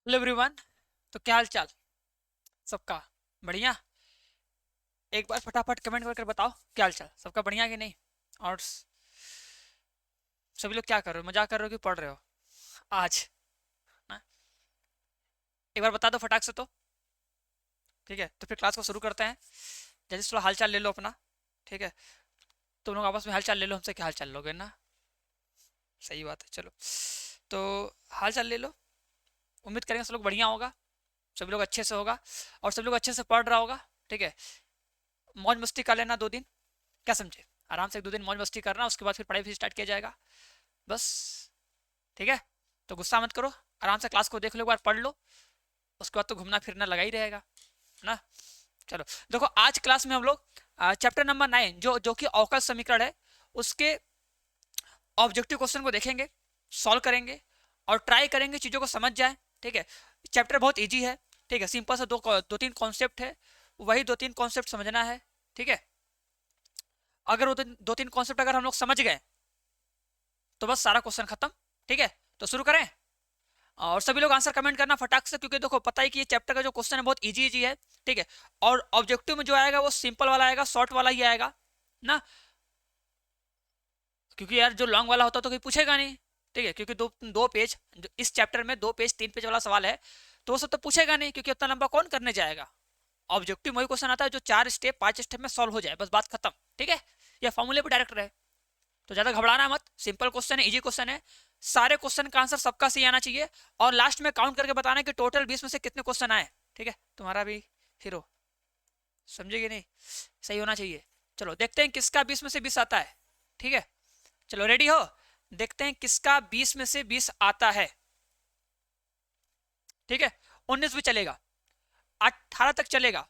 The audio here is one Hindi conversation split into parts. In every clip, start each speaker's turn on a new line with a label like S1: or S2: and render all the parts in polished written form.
S1: Hello everyone. तो क्या हाल चाल सबका? बढ़िया। एक बार फटाफट कमेंट करके बताओ क्या हाल चाल सबका, बढ़िया कि नहीं? और सभी लोग क्या कर रहे हो, मजाक कर रहे हो कि पढ़ रहे हो आज? ना, एक बार बता दो फटाक से तो। ठीक है, तो फिर क्लास को शुरू करते हैं। जैसे थोड़ा हाल चाल ले लो अपना। ठीक है, तुम लोग आपस में हाल चाल ले लो, हमसे क्या हाल चाल लोगे ना? सही बात है, चलो। तो हाल चाल ले लो। उम्मीद करेंगे सब लोग बढ़िया होगा, सभी लोग अच्छे से होगा और सब लोग अच्छे से पढ़ रहा होगा। ठीक है, मौज मस्ती कर लेना 2 दिन, क्या समझे? आराम से 1-2 दिन मौज मस्ती करना, उसके बाद फिर पढ़ाई फिर स्टार्ट किया जाएगा बस। ठीक है, तो गुस्सा मत करो, आराम से क्लास को देख लो, एक बार पढ़ लो, उसके बाद तो घूमना फिरना लगा ही रहेगा ना। चलो, देखो आज क्लास में हम लोग चैप्टर नंबर 9 जो जो कि अवकल समीकरण है, उसके ऑब्जेक्टिव क्वेश्चन को देखेंगे, सॉल्व करेंगे और ट्राई करेंगे चीज़ों को समझ जाए। ठीक है, चैप्टर बहुत ईजी है। ठीक है, सिंपल से दो तीन कॉन्सेप्ट है, वही 2-3 कॉन्सेप्ट समझना है। ठीक है, अगर वो 2-3 कॉन्सेप्ट अगर हम लोग समझ गए तो बस सारा क्वेश्चन खत्म। ठीक है, तो शुरू करें। और सभी लोग आंसर कमेंट करना फटाक से, क्योंकि देखो पता ही कि ये चैप्टर का जो क्वेश्चन है बहुत इजी इजी है। ठीक है, और ऑब्जेक्टिव में जो आएगा वो सिंपल वाला आएगा, शॉर्ट वाला ही आएगा ना, क्योंकि यार जो लॉन्ग वाला होता तो कोई पूछेगा नहीं। ठीक है, क्योंकि दो दो पेज, इस चैप्टर में 2 पेज 3 पेज वाला सवाल है, तो वो सब तो पूछेगा नहीं, क्योंकि उतना लंबा कौन करने जाएगा। ऑब्जेक्टिव में वही क्वेश्चन आता है जो 4 स्टेप 5 स्टेप में सॉल्व हो जाए, बस बात खत्म। ठीक है, या फॉर्मूले पर डायरेक्ट रहे, तो ज्यादा घबराना मत। सिंपल क्वेश्चन है, इजी क्वेश्चन है, सारे क्वेश्चन का आंसर सबका सही आना चाहिए। और लास्ट में काउंट करके बताना कि टोटल 20 में से कितने क्वेश्चन आए। ठीक है, तुम्हारा भी हीरो, समझेगी नहीं, सही होना चाहिए। चलो देखते हैं किसका 20 में से 20 आता है। ठीक है, चलो रेडी हो, देखते हैं किसका 20 में से 20 आता है। ठीक है, 19 भी चलेगा, 18 तक चलेगा,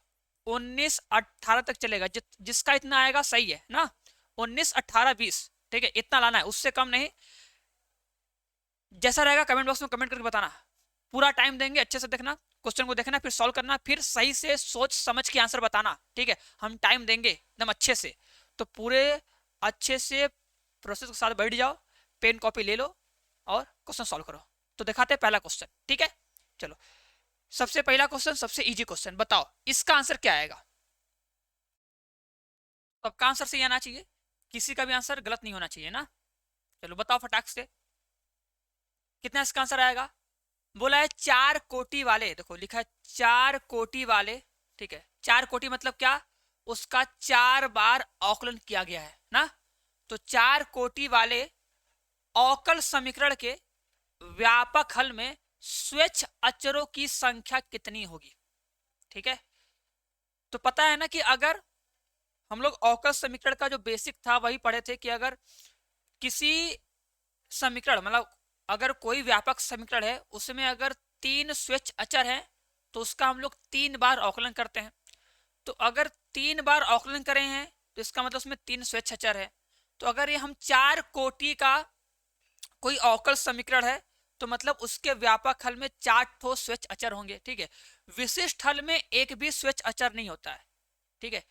S1: 19-18 तक चलेगा, जिसका इतना आएगा सही है ना। 19-18-20, ठीक है, इतना लाना है, उससे कम नहीं। जैसा रहेगा कमेंट बॉक्स में कमेंट करके बताना। पूरा टाइम देंगे, अच्छे से देखना, क्वेश्चन को देखना, फिर सॉल्व करना, फिर सही से सोच समझ के आंसर बताना। ठीक है, हम टाइम देंगे एकदम अच्छे से, तो पूरे अच्छे से प्रोसेस के साथ बैठ जाओ, पेन कॉपी ले लो और क्वेश्चन सॉल्व करो। तो दिखाते हैं पहला क्वेश्चन। ठीक है, चलो, सबसे पहला क्वेश्चन, सबसे इजी क्वेश्चन, बताओ इसका आंसर क्या आएगा। सबका आंसर सही आना चाहिए, किसी का भी आंसर गलत नहीं होना चाहिए ना। चलो बताओ फटाक से, कितना इसका आंसर आएगा? बोला है 4 कोटि वाले, देखो लिखा है 4 कोटि वाले। ठीक है, 4 कोटि मतलब क्या? उसका 4 बार अवकलन किया गया है ना। तो 4 कोटि वाले अवकल समीकरण के व्यापक हल में स्वेच्छ अचरों की संख्या कितनी होगी? ठीक है, तो पता है ना कि अगर हम लोग अवकल समीकरण का जो बेसिक था वही पढ़े थे, कि अगर किसी समीकरण मतलब अगर कोई व्यापक समीकरण है उसमें अगर 3 स्वेच्छ अचर हैं तो उसका हम लोग 3 बार अवकलन करते हैं। तो अगर 3 बार अवकलन करे हैं तो इसका मतलब उसमें 3 स्वेच्छ अचर है। तो अगर ये हम 4 कोटि का कोई अवकल समीकरण है तो मतलब उसके व्यापक हल में 4 स्वेच्छ अचर होंगे। ठीक है, विशिष्ट हल में एक भी स्वेच्छ अचर नहीं होता है। ठीक है,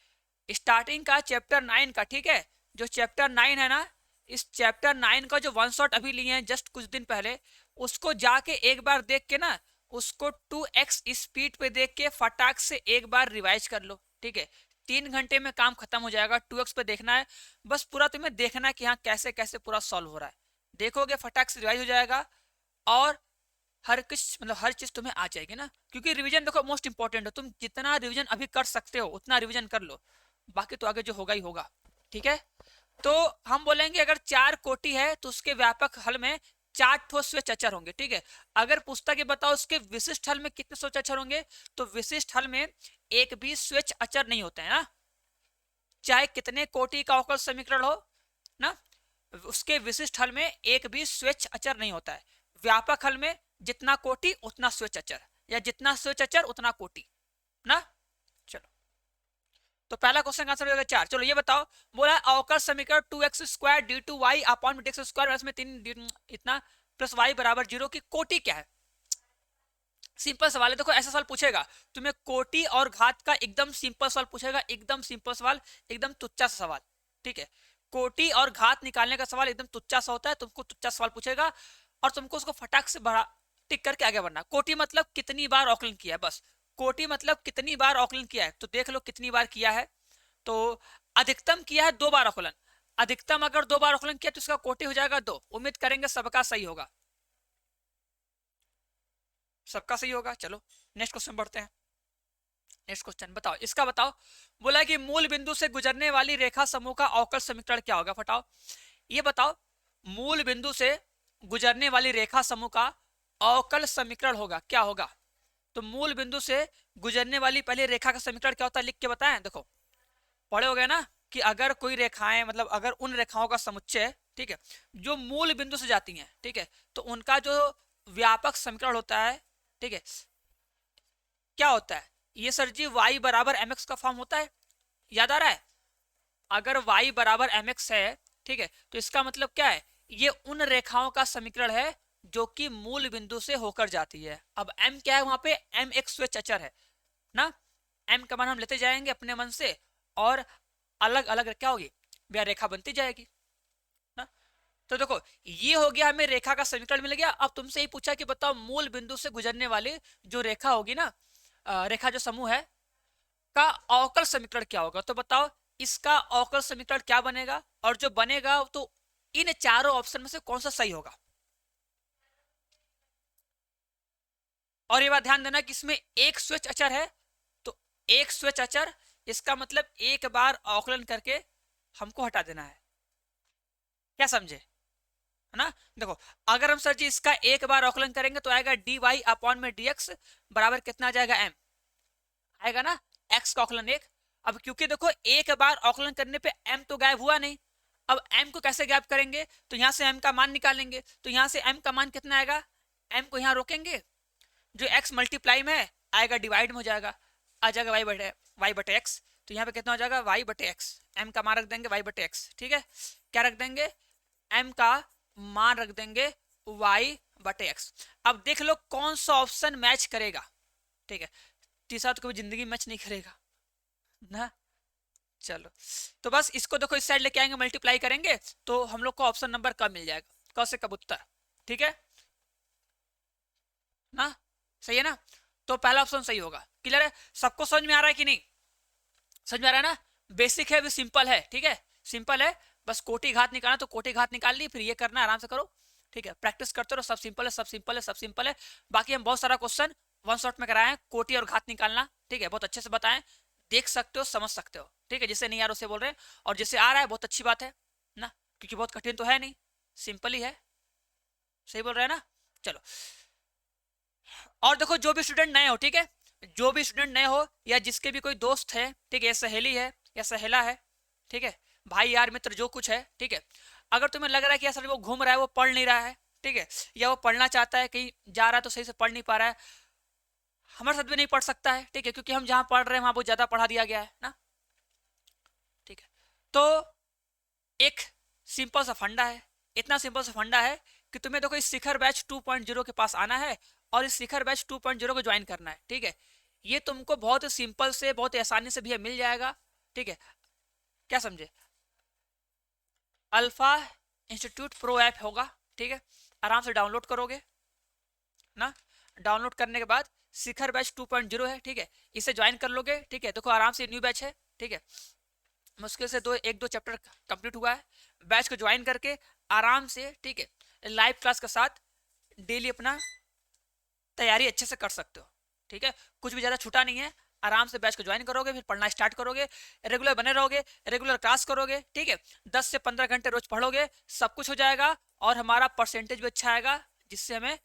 S1: स्टार्टिंग का चैप्टर 9 का, ठीक है, जो चैप्टर 9 है ना, इस चैप्टर 9 का जो 1 शॉट अभी लिए हैं जस्ट कुछ दिन पहले, उसको जाके एक बार देख के ना, उसको 2x स्पीड पे देख के फटाक से एक बार रिवाइज कर लो। ठीक है, 3 घंटे में काम खत्म हो जाएगा। 2x पे देखना है, बस पूरा तुम्हें देखना है कि हाँ कैसे कैसे पूरा सॉल्व हो रहा है। देखोगे फटाक से रिवाइज हो जाएगा, और हर कुछ मतलब हर चीज तुम्हें आ जाएगी ना, क्योंकि रिवीजन देखो मोस्ट इंपॉर्टेंट है। तुम जितना रिवीजन अभी कर सकते हो उतना रिवीजन कर लो, बाकी तो आगे जो होगा ही होगा। ठीक है, तो हम बोलेंगे अगर 4 कोटि है तो उसके व्यापक हल में 4 स्वेच्छ अचर होंगे। ठीक है, अगर पुस्तक ये बताओ उसके विशिष्ट हल में कितने स्वेच्छ अचर होंगे, तो विशिष्ट हल में एक भी स्वेच्छ अचर नहीं होते हैं ना, चाहे कितने कोटि का अवकल समीकरण हो ना, उसके विशिष्ट हल में एक भी स्वेच्छ अचर नहीं होता है। व्यापक हल में जितना कोटि उतना स्वेच्छ अचर, या जितना स्वेच्छ अचर उतना कोटि ना। चलो, तो पहला क्वेश्चन का आंसर हो गया 4। चलो ये बताओ, बोला अवकल समीकरण 2x² d2y अपॉन dx² इसमें 3 इतना प्लस y बराबर 0 की कोटि क्या है? सिंपल सवाल है, देखो ऐसा सवाल पूछेगा तुम्हें कोटि और घात का, एकदम सिंपल सवाल पूछेगा, एकदम सिंपल सवाल, एकदम तुच्चा सा सवाल। ठीक है, कोटि और घात निकालने का सवाल एकदम तुच्चा सा होता है, तुमको तुच्चा सवाल पूछेगा और तुमको उसको फटाक से बढ़ा टिक करके आगे बढ़ना। कोटि मतलब कितनी बार ऑकलन किया है, बस कोटि मतलब कितनी बार ऑकलन किया है, तो देख लो कितनी बार किया है। तो अधिकतम किया है 2 बार ऑकलन, अधिकतम अगर 2 बार ऑकलन किया तो इसका कोटि हो जाएगा 2। उम्मीद करेंगे सबका सही होगा, सबका सही होगा। चलो नेक्स्ट क्वेश्चन बढ़ते हैं। नेक्स्ट क्वेश्चन बताओ, इसका बताओ। बोला कि मूल बिंदु से गुजरने वाली रेखा समूह का अवकल समीकरण क्या होगा, बताओ। ये बताओ मूल बिंदु से गुजरने वाली रेखा समूह का अवकल समीकरण होगा क्या होगा। तो मूल बिंदु से गुजरने वाली पहली रेखा का समीकरण क्या होता है, लिख के बताएं। देखो पढ़े हो गए ना कि अगर कोई रेखाएं, मतलब अगर उन रेखाओं का समुच्चय, ठीक है, जो मूल बिंदु से जाती हैं, ठीक है, तो उनका जो व्यापक समीकरण होता है, ठीक है, क्या होता है ये सर जी, y बराबर mx का फॉर्म होता है, याद आ रहा है। अगर y बराबर mx है, ठीक है, तो इसका मतलब क्या है, ये उन रेखाओं का समीकरण है जो कि मूल बिंदु से होकर जाती है। अब m क्या है वहां पे, m एक स्वेच्छ अचर है ना, m का मान हम लेते जाएंगे अपने मन से और अलग अलग क्या होगी, वह रेखा बनती जाएगी ना। तो देखो ये हो गया, हमें रेखा का समीकरण मिल गया। अब तुमसे ही पूछा कि बताओ मूल बिंदु से गुजरने वाली जो रेखा होगी ना, रेखा जो समूह है का अवकल समीकरण क्या होगा। तो बताओ इसका अवकल समीकरण क्या बनेगा, और जो बनेगा तो इन चारों ऑप्शन में से कौन सा सही होगा। और ये बात ध्यान देना कि इसमें एक स्वेच्छ अचर है, तो एक स्वेच्छ अचर, इसका मतलब एक बार अवकलन करके हमको हटा देना है, क्या समझे, है ना। देखो अगर हम सर जी इसका एक बार अवकलन करेंगे तो आएगा dy अपॉन में dx बराबर कितना आ जाएगा, m आएगा ना, x का अवकलन 1। अब क्योंकि देखो एक बार अवकलन करने पे m तो गायब हुआ नहीं, अब m को कैसे गायब करेंगे, तो यहां से m का मान निकालेंगे। तो यहां से m का मान कितना आएगा, m को यहां रोकेंगे, जो x मल्टीप्लाई में आएगा डिवाइड में हो जाएगा, आ जाएगा y बटे x। तो यहाँ पे कितना हो जाएगा y बटे x, m का मान रख देंगे y बटे x, ठीक है, क्या रख देंगे, m का मान रख देंगे y बटे x। अब देख लो कौन सा ऑप्शन मैच करेगा, ठीक है, तीसरा तो कभी जिंदगी मैच नहीं करेगा ना। चलो तो बस इसको देखो इस साइड लेके आएंगे, मल्टीप्लाई करेंगे तो हम लोग को ऑप्शन नंबर कब मिल जाएगा, क से कबूतर, ठीक है ना, सही है ना। तो पहला ऑप्शन सही होगा, क्लियर है, सबको समझ में आ रहा है कि नहीं, समझ में आ रहा है ना। बेसिक है, भी सिंपल है, ठीक है, सिंपल है, बस कोटि घात निकालना तो कोटि घात निकाल ली, फिर ये करना आराम से करो, ठीक है, प्रैक्टिस करते रहो, सब सिंपल है, सब सिंपल है, सब सिंपल है। बाकी हम बहुत सारा क्वेश्चन वन शॉट में कराए हैं, कोटि और घात निकालना, ठीक है, बहुत अच्छे से बताएं, देख सकते हो, समझ सकते हो, ठीक है, जिसे नहीं आ रहा उसे बोल रहे हैं, और जिसे आ रहा है बहुत अच्छी बात है ना, क्योंकि बहुत कठिन तो है नहीं, सिंपल ही है, सही बोल रहे हैं ना। चलो और देखो जो भी स्टूडेंट नए हो, ठीक है, जो भी स्टूडेंट नए हो या जिसके भी कोई दोस्त है, ठीक है, सहेली है या सहेला है, ठीक है, भाई यार मित्र जो कुछ है, ठीक है, अगर तुम्हें लग रहा है कि यार वो घूम रहा है, वो पढ़ नहीं रहा है, ठीक है, या वो पढ़ना चाहता है, कहीं जा रहा है तो सही से पढ़ नहीं पा रहा है, हमारे साथ भी नहीं पढ़ सकता है, ठीक है, क्योंकि हम जहां पढ़ रहे हैं वहां बहुत ज्यादा पढ़ा दिया गया है ना, ठीक है। तो एक सिंपल सा फंडा है, इतना सिंपल सा फंडा है कि तुम्हें देखो इस शिखर बैच 2.0 के पास आना है और इस शिखर बैच 2.0 को ज्वाइन करना है, ठीक है, ये तुमको बहुत सिंपल से, बहुत आसानी से भी मिल जाएगा, ठीक है, क्या समझे। अल्फा इंस्टीट्यूट प्रो ऐप होगा, ठीक है, आराम से डाउनलोड करोगे ना, डाउनलोड करने के बाद शिखर बैच 2.0 है, ठीक है, इसे ज्वाइन कर लोगे, ठीक है, देखो आराम से न्यू बैच है, ठीक है, मुश्किल से एक दो चैप्टर कंप्लीट हुआ है, बैच को ज्वाइन करके आराम से, ठीक है, लाइव क्लास के साथ डेली अपना तैयारी अच्छे से कर सकते हो, ठीक है, कुछ भी ज़्यादा छूटा नहीं है, आराम से बैच को ज्वाइन करोगे, फिर पढ़ना स्टार्ट करोगे, रेगुलर बने रहोगे, रेगुलर क्लास करोगे, ठीक है, 10 से 15 घंटे रोज पढ़ोगे, सब कुछ हो जाएगा और हमारा परसेंटेज भी अच्छा आएगा, जिससे हमें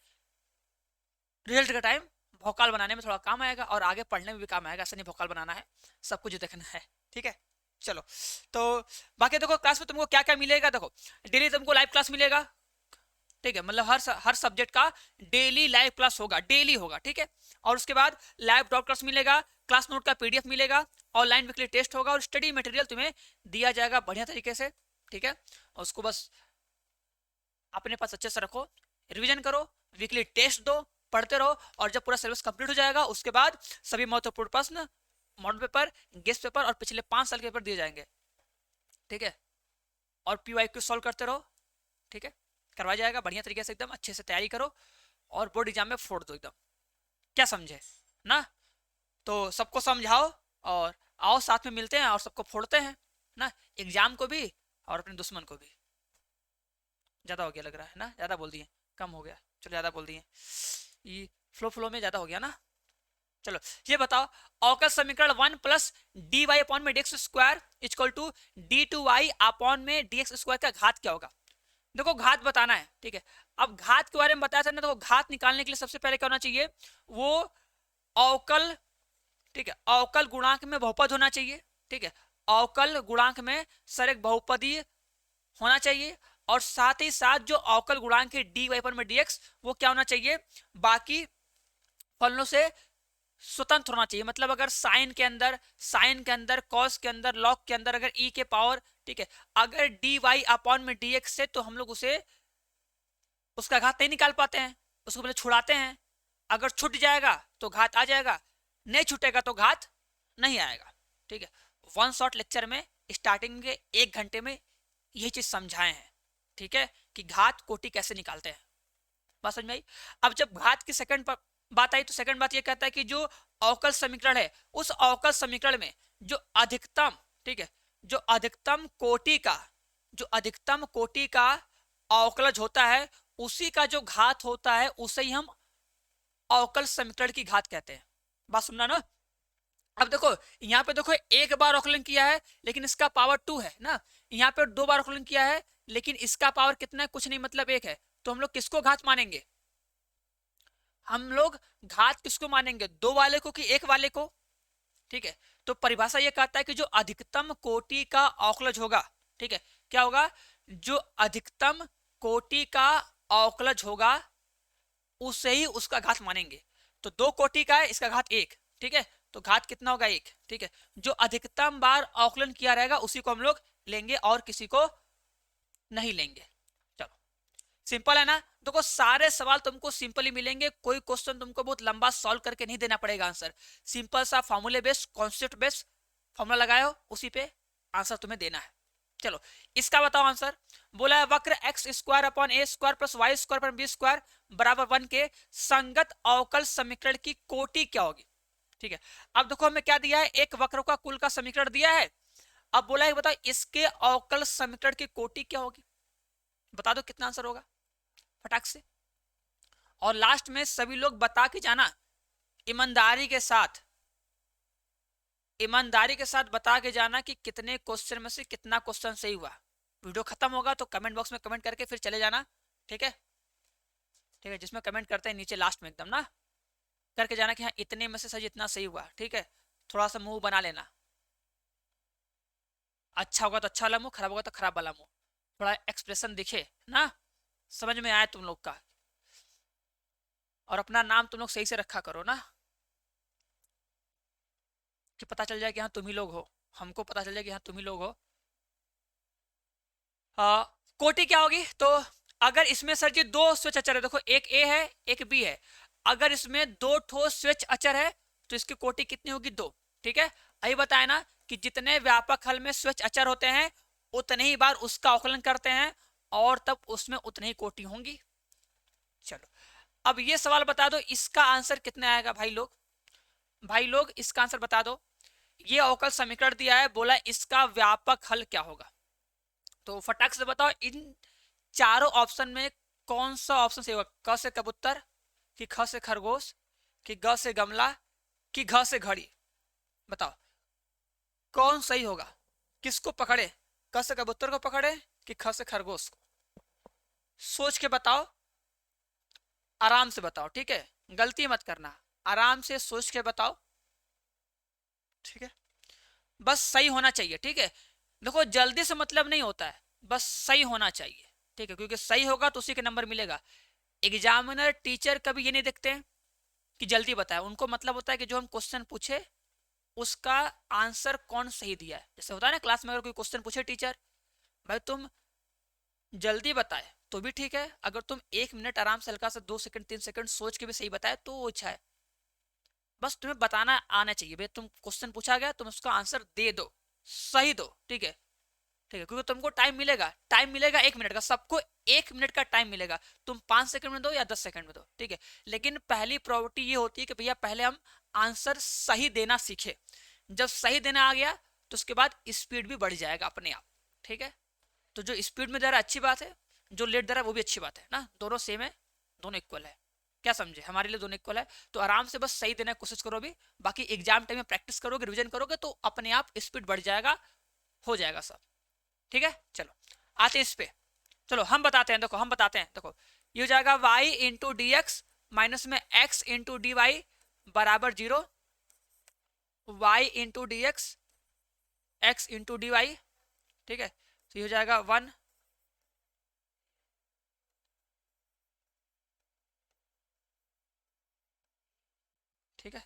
S1: रिजल्ट का टाइम भोकाल बनाने में थोड़ा काम आएगा और आगे पढ़ने में भी काम आएगा। ऐसा नहीं भोकाल बनाना है, सब कुछ देखना है, ठीक है। चलो तो बाकी देखो क्लास में तुमको क्या क्या मिलेगा, देखो डेली तुमको लाइव क्लास मिलेगा, ठीक है, मतलब हर सब्जेक्ट का डेली लाइव क्लास होगा, डेली होगा, ठीक है, और उसके बाद लाइव डॉट क्लास मिलेगा, क्लास नोट का पीडीएफ मिलेगा, ऑनलाइन वीकली टेस्ट होगा और स्टडी मटेरियल तुम्हें दिया जाएगा बढ़िया तरीके से, ठीक है, और उसको बस अपने पास अच्छे से रखो, रिवीजन करो, वीकली टेस्ट दो, पढ़ते रहो, और जब पूरा सिलेबस कंप्लीट हो जाएगा उसके बाद सभी महत्वपूर्ण प्रश्न, मॉडल पेपर, गेस्ट पेपर और पिछले 5 साल के पेपर दिए जाएंगे, ठीक है, और पीवाईक्यू सॉल्व करते रहो, ठीक है, करवाया जाएगा बढ़िया तरीके से, एकदम अच्छे से तैयारी करो और बोर्ड एग्जाम में फोड़ दो एकदम। क्या समझे ना? तो सबको समझाओ और आओ साथ में मिलते हैं और सबको फोड़ते हैं ना, एग्जाम को भी और अपने दुश्मन को भी। ज्यादा हो गया लग रहा है ना, ज्यादा बोल दिए, कम हो गया, चलो ज्यादा बोल दिए, ये फ्लो में ज्यादा हो गया ना। चलो ये बताओ, अवकल समीकरण 1 प्लस डी वाई अपॉन में D X square equal to D two Y upon में डी एक्स स्क्वायर का घात क्या होगा? देखो घात बताना है, ठीक है। अब घात के बारे में बताया था ना, तो घात निकालने के लिए सबसे पहले क्या होना चाहिए, वो अवकल, ठीक है, अवकल गुणांक में बहुपद होना चाहिए, ठीक है। अवकल गुणांक में सर एक बहुपदी होना चाहिए, और साथ ही साथ जो अवकल गुणांक है डी वाई पर में डीएक्स, वो क्या होना चाहिए, बाकी फलनों से स्वतंत्र होना चाहिए। मतलब अगर साइन के अंदर कॉस के अंदर लॉग के अंदर अगर ई के पावर, ठीक है, अगर डी वाई अपॉन में डीएक्स से, तो हम लोग उसे उसका घात नहीं निकाल पाते हैं, उसको पहले छुड़ाते हैं। अगर छूट जाएगा तो घात आ जाएगा, नहीं छूटेगा तो घात नहीं आएगा, ठीक है। वन शॉट लेक्चर में स्टार्टिंग के 1 घंटे में यही चीज समझाए हैं, ठीक है, कि घात कोटि कैसे निकालते हैं। बात समझ में आई? अब जब घात की सेकंड बात आई, तो सेकंड बात ये कहता है कि जो अवकल समीकरण है, उस अवकल समीकरण में जो अधिकतम, ठीक है, जो अधिकतम कोटि का अवकलज होता है, उसी का जो घात होता है उसे ही हम अवकल समीकरण की घात कहते हैं। बात सुनना ना। अब देखो यहाँ पे देखो, एक बार अवकलन किया है लेकिन इसका पावर 2 है ना, यहाँ पे 2 बार अवकलन किया है लेकिन इसका पावर कितना है, कुछ नहीं, मतलब 1 है। तो हम लोग किसको घात मानेंगे? हम लोग घात किसको मानेंगे, 2 वाले को कि 1 वाले को? ठीक है, तो परिभाषा ये कहता है कि जो अधिकतम कोटि का अवकलज होगा, ठीक है, क्या होगा, जो अधिकतम कोटि का अवकलज होगा उसे ही उसका घात मानेंगे। तो 2 कोटि का है, इसका घात 1, ठीक है, तो घात कितना होगा, 1, ठीक है। जो अधिकतम बार अवकलन किया रहेगा उसी को हम लोग लेंगे और किसी को नहीं लेंगे। चलो सिंपल है ना। देखो सारे सवाल तुमको सिंपल ही मिलेंगे, कोई क्वेश्चन तुमको बहुत लंबा सॉल्व करके नहीं देना पड़ेगा आंसर। सिंपल सा फॉर्मूले बेस्ड, कॉन्सेप्ट बेस्ड फॉर्मूला लगाओ, उसी पे आंसर तुम्हें देना है। चलो इसका बताओ आंसर। बोला है वक्र X square upon A square plus Y square upon B square बराबर 1 के संगत अवकल समीकरण की कोटि क्या होगी? ठीक है, अब देखो हमें क्या दिया है, एक वक्र का कुल का समीकरण दिया है। अब बोला है बताओ इसके अवकल समीकरण की कोटि क्या होगी, बता दो कितना आंसर होगा फटाक से। और लास्ट में सभी लोग बता के जाना, ईमानदारी के साथ, ईमानदारी के साथ बता के जाना कि कितने क्वेश्चन में से कितना क्वेश्चन सही हुआ। वीडियो खत्म होगा तो कमेंट बॉक्स में कमेंट करके फिर चले जाना, ठीक है, ठीक है। जिसमें कमेंट करते हैं नीचे लास्ट में एकदम ना करके जाना कि हाँ इतने में से सही इतना सही हुआ, ठीक है। थोड़ा सा मुंह बना लेना, अच्छा होगा तो अच्छा वाला मुंह, खराब होगा तो खराब वाला मुंह, थोड़ा एक्सप्रेशन दिखे ना, समझ में आए तुम लोग का। और अपना नाम तुम लोग सही से रखा करो ना, कि पता चल जाए कि हाँ तुम ही लोग हो, हमको पता चल जाए कि हाँ तुम ही लोग हो। कोटि क्या होगी, तो अगर इसमें सर जी 2 स्वेच्छ अचर है, देखो एक ए है एक बी है, अगर इसमें 2 ठोस स्वेच्छ अचर है तो इसकी कोटि कितनी होगी, 2, ठीक है। अभी बताया ना कि जितने व्यापक हल में स्वेच्छ अचर होते हैं उतने ही बार उसका अवकलन करते हैं और तब उसमें उतनी ही कोटि होंगी। चलो अब ये सवाल बता दो, इसका आंसर कितना आएगा भाई लोग, भाई लोग इसका आंसर बता दो। ये अवकल समीकरण दिया है, बोला इसका व्यापक हल क्या होगा, तो फटाक से बताओ इन चारों ऑप्शन में कौन सा ऑप्शन सही होगा, क से कबूतर, कि ख से खरगोश, कि ग से गमला, कि घ से घड़ी, बताओ कौन सही होगा। किसको पकड़े, क से कबूतर को पकड़े कि ख से खरगोश को? सोच के बताओ, आराम से बताओ, ठीक है, गलती मत करना, आराम से सोच के बताओ, ठीक है। बस सही होना चाहिए, ठीक है। देखो जल्दी से मतलब नहीं होता है, बस सही होना चाहिए, ठीक है, क्योंकि सही होगा तो उसी के नंबर मिलेगा। एग्जामिनर टीचर कभी ये नहीं देखते हैं कि जल्दी बताए, उनको मतलब होता है कि जो हम क्वेश्चन पूछे उसका आंसर कौन सही दिया है। जैसे होता है ना क्लास में अगर कोई क्वेश्चन पूछे टीचर, भाई तुम जल्दी बताए तो भी ठीक है, अगर तुम 1 मिनट आराम से हल्का सा 2 सेकंड 3 सेकंड सोच के भी सही बताए तो वो अच्छा है। बस तुम्हें बताना आना चाहिए, भाई तुम क्वेश्चन पूछा गया तुम उसका आंसर दे दो, सही दो, ठीक है, ठीक है, क्योंकि तुमको टाइम मिलेगा 1 मिनट का, सबको 1 मिनट का टाइम मिलेगा, तुम 5 सेकंड में दो या 10 सेकंड में दो, ठीक है। लेकिन पहली प्रॉपर्टी ये होती है कि भैया पहले हम आंसर सही देना सीखे, जब सही देना आ गया तो उसके बाद स्पीड भी बढ़ जाएगा अपने आप, ठीक है। तो जो स्पीड में दे रहा है अच्छी बात है, जो लेट दे रहा है वो भी अच्छी बात है ना, दोनों सेम है, दोनों इक्वल है, क्या समझे, हमारे लिए दोनों इक्वल है। तो आराम से बस सही देने की कोशिश करो भी, बाकी एग्जाम टाइम में प्रैक्टिस करोगे, रिवीजन करोगे तो अपने आप स्पीड बढ़ जाएगा, हो जाएगा सब, ठीक है। चलो आते हैं इस पे, चलो हम बताते हैं, देखो हम बताते हैं, देखो ये हो जाएगा y into D X minus में x इंटू डी वाई बराबर 0, y into D X into D Y, ठीक है। तो ये हो जाएगा 1, ठीक है।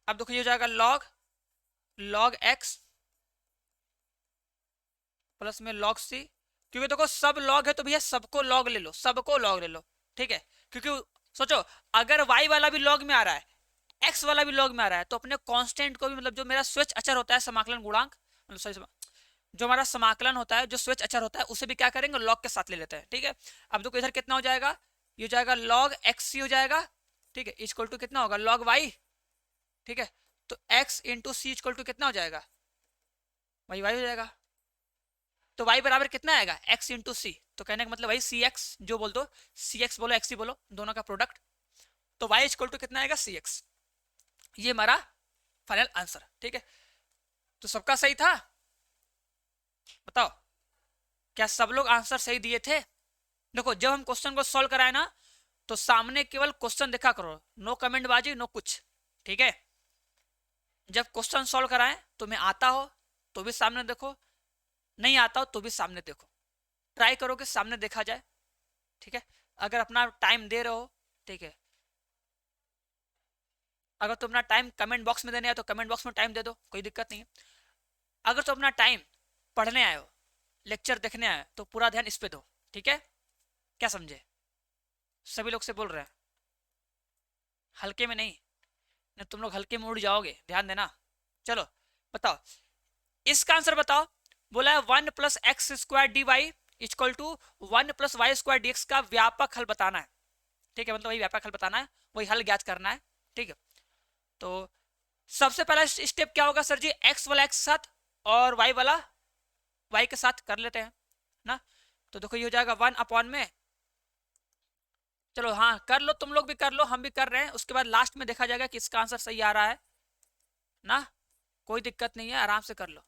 S1: अब देखो ये हो जाएगा log x प्लस में log c, क्योंकि देखो सब लॉग है तो भैया सबको लॉग ले लो, सबको लॉग ले लो, ठीक है। क्योंकि सोचो अगर y वाला भी लॉग में आ रहा है, x वाला भी लॉग में आ रहा है, तो अपने कांस्टेंट को भी, मतलब जो मेरा स्वेच्छ अचर होता है समाकलन गुणांक, मतलब सॉरी जो हमारा समाकलन होता है, जो स्वेच्छ अचर होता है, उसे भी क्या करेंगे लॉग के साथ ले लेते हैं, ठीक है। अब देखो इधर कितना हो जाएगा, ये हो जाएगा log xc हो जाएगा, ठीक है, इक्वल टू कितना होगा log y, ठीक है। तो x into C equal to कितना हो जाएगा, वही y हो जाएगा। तो y बराबर कितना आएगा x इंटू सी, तो कहने का मतलब वही सी एक्स, जो बोल दो सी एक्स बोलो एक्स बोलो, दोनों का प्रोडक्ट, तो y इक्वल टू कितना आएगा सी एक्स, ये हमारा फाइनल आंसर, ठीक है। तो सबका सही था, बताओ क्या सब लोग आंसर सही दिए थे। देखो जब हम क्वेश्चन को सॉल्व कराए ना, तो सामने केवल क्वेश्चन देखा करो, नो कमेंट बाजी नो कुछ, ठीक है। जब क्वेश्चन सॉल्व कराएं तुम्हें आता हो तो भी सामने देखो, नहीं आता हो तो भी सामने देखो, ट्राई करो कि सामने देखा जाए, ठीक है। अगर अपना टाइम दे रहे हो, ठीक है, अगर तुम अपना टाइम कमेंट बॉक्स में देने आए तो कमेंट बॉक्स में टाइम दे दो, कोई दिक्कत नहीं है। अगर तुम अपना टाइम पढ़ने आए हो, लेक्चर देखने आए तो पूरा ध्यान इस पे दो, ठीक है, क्या समझे, सभी लोग से बोल रहे हैं, हल्के में नहीं, नहीं तुम लोग हल्के में उड़ जाओगे, ध्यान देना। चलो बताओ इसका आंसर बताओ, बोला है 1 plus X square D Y equal to 1 plus Y square D X का व्यापक हल बताना है, ठीक है, मतलब वही व्यापक हल बताना है, वही हल ज्ञात करना है, ठीक है। तो सबसे पहला स्टेप क्या होगा सर जी, एक्स वाला एक्स के साथ और वाई वाला वाई के साथ कर लेते हैं ना। तो देखो ये हो जाएगा 1 अपॉन में, चलो हाँ कर लो, तुम लोग भी कर लो, हम भी कर रहे हैं, उसके बाद लास्ट में देखा जाएगा कि इसका आंसर सही आ रहा है ना, कोई दिक्कत नहीं है, आराम से कर लो।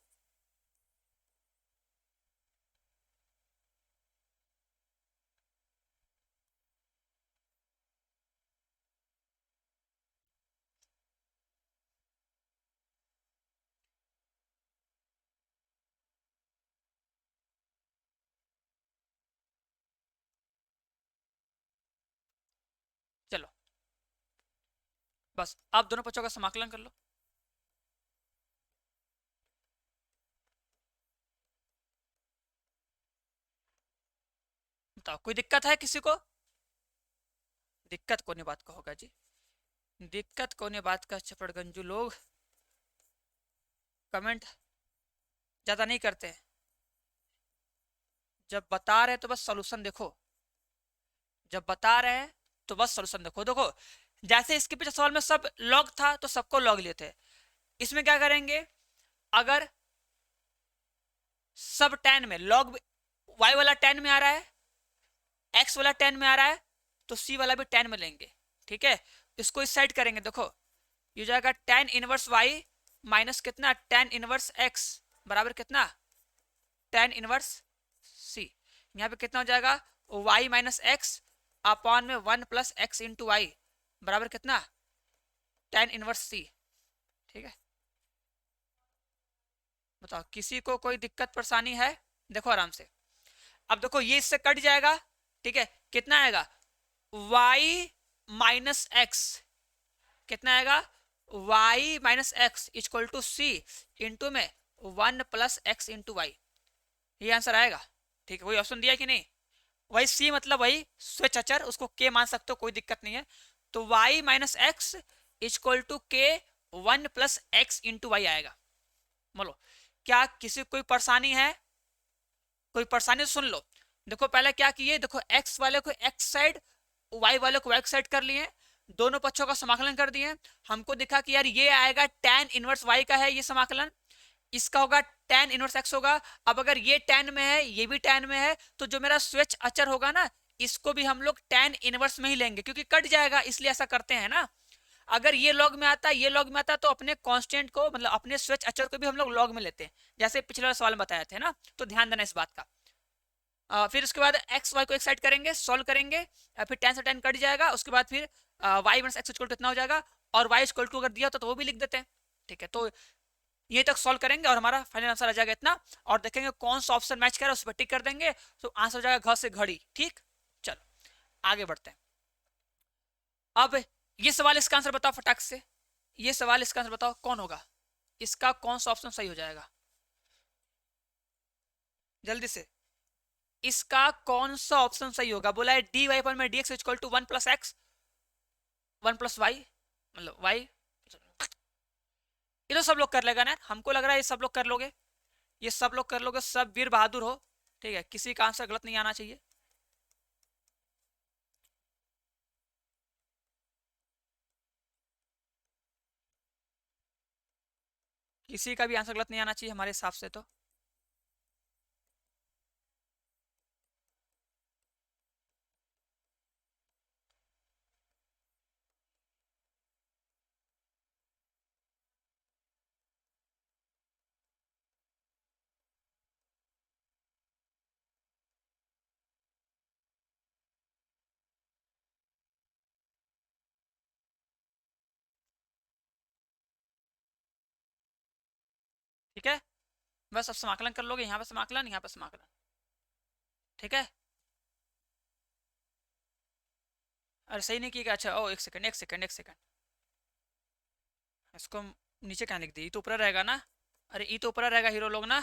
S1: चलो बस अब दोनों पक्षों का समाकलन कर लो, बताओ कोई दिक्कत है किसी को, दिक्कत कोने बात का होगा जी, दिक्कत कोने बात का, चपड़गंजू लोग कमेंट ज्यादा नहीं करते हैं, जब बता रहे हैं तो बस सॉल्यूशन देखो, जब बता रहे हैं तो बस सॉल्यूशन देखो। देखो जैसे इसके पीछे सवाल में सब लॉग था तो सबको लॉग लिए थे, इसमें क्या करेंगे, अगर सब 10 में लॉग वाई वाला 10 में आ रहा है, एक्स वाला 10 में आ रहा है, तो सी वाला भी 10 में लेंगे, ठीक है। इसको इस साइड करेंगे, देखो ये जाएगा tan इनवर्स वाई माइनस कितना tan इनवर्स एक्स बराबर कितना tan इनवर्स सी, यहाँ पे कितना हो जाएगा y माइनस एक्स अपॉन में 1 प्लस एक्स इंटू वाई बराबर कितना tan इनवर्स सी, ठीक है। बताओ किसी को कोई दिक्कत परेशानी है, देखो आराम से, अब देखो ये इससे कट जाएगा, ठीक है, कितना आएगा y माइनस एक्स, कितना आएगा y minus X equal to C into में 1 प्लस एक्स इंटू वाई, ये आंसर आएगा, ठीक है। कोई ऑप्शन दिया कि नहीं, वही सी मतलब वही स्वेच्छ अचर, उसको के मान सकते हो, कोई दिक्कत नहीं है। तो y minus X equal to के 1 प्लस एक्स इंटू वाई आएगा। बोलो क्या किसी को कोई परेशानी है, कोई परेशानी सुन लो। देखो पहले क्या किए, देखो एक्स वाले को एक्स साइड, वाई वाले को वाई साइड कर लिए, दोनों पक्षों का समाकलन कर दिए। हमको दिखा कि यार ये आएगा tan इनवर्स y का है ये समाकलन, इसका होगा tan इनवर्स x होगा। अब अगर ये tan में है ये भी tan में है, तो जो मेरा स्वेच्छ अचर होगा ना, इसको भी हम लोग tan इनवर्स में ही लेंगे, क्योंकि कट जाएगा इसलिए ऐसा करते हैं ना। अगर ये लॉग में आता ये लॉग में आता तो अपने कांस्टेंट को, मतलब अपने स्वेच्छ अचर को भी हम लोग लॉग में लेते हैं, जैसे पिछले वाले सवाल में बताए थे ना। तो ध्यान देना इस बात का। फिर उसके बाद एक्स वाई को एक साइड करेंगे, सॉल्व करेंगे, फिर tan से tan कट जाएगा। उसके बाद फिर Y minus X equal to कितना हो जाएगा, और वाई इक्वल टू अगर दिया तो वो भी लिख देते हैं। ठीक है, तो ये तक सॉल्व करेंगे और हमारा फाइनल आंसर आ जाएगा इतना। और देखेंगे कौन सा ऑप्शन मैच कर रहा है उस पर टिक कर देंगे, तो आंसर हो जाएगा घ से घड़ी। ठीक, चलो आगे बढ़ते हैं। अब ये सवाल इसका आंसर बताओ फटाक से, ये सवाल इसका आंसर बताओ कौन होगा, इसका कौन सा ऑप्शन सही हो जाएगा, जल्दी से। इसका कौन सा ऑप्शन सही होगा, बोला है डी वाई पर में D X equal to 1 plus X 1 plus Y, मतलब वाई। ये तो सब लोग कर लेगा ना, हमको लग रहा है ये सब लोग कर लोगे, ये सब लोग कर लोगे, सब वीर बहादुर हो। ठीक है, किसी का आंसर गलत नहीं आना चाहिए। किसी का भी आंसर गलत नहीं आना चाहिए हमारे हिसाब से तो। ठीक है, बस अब समाकलन कर लोगे, यहाँ पे समाकलन, यहाँ पे समाकलन। ठीक है, अरे सही नहीं किया, अच्छा ओ एक सेकंड एक सेकंड एक सेकंड, इसको नीचे कहाँ लिख दी, ये तो ऊपर रहेगा ना। अरे ये तो ऊपर रहेगा हीरो लोग ना,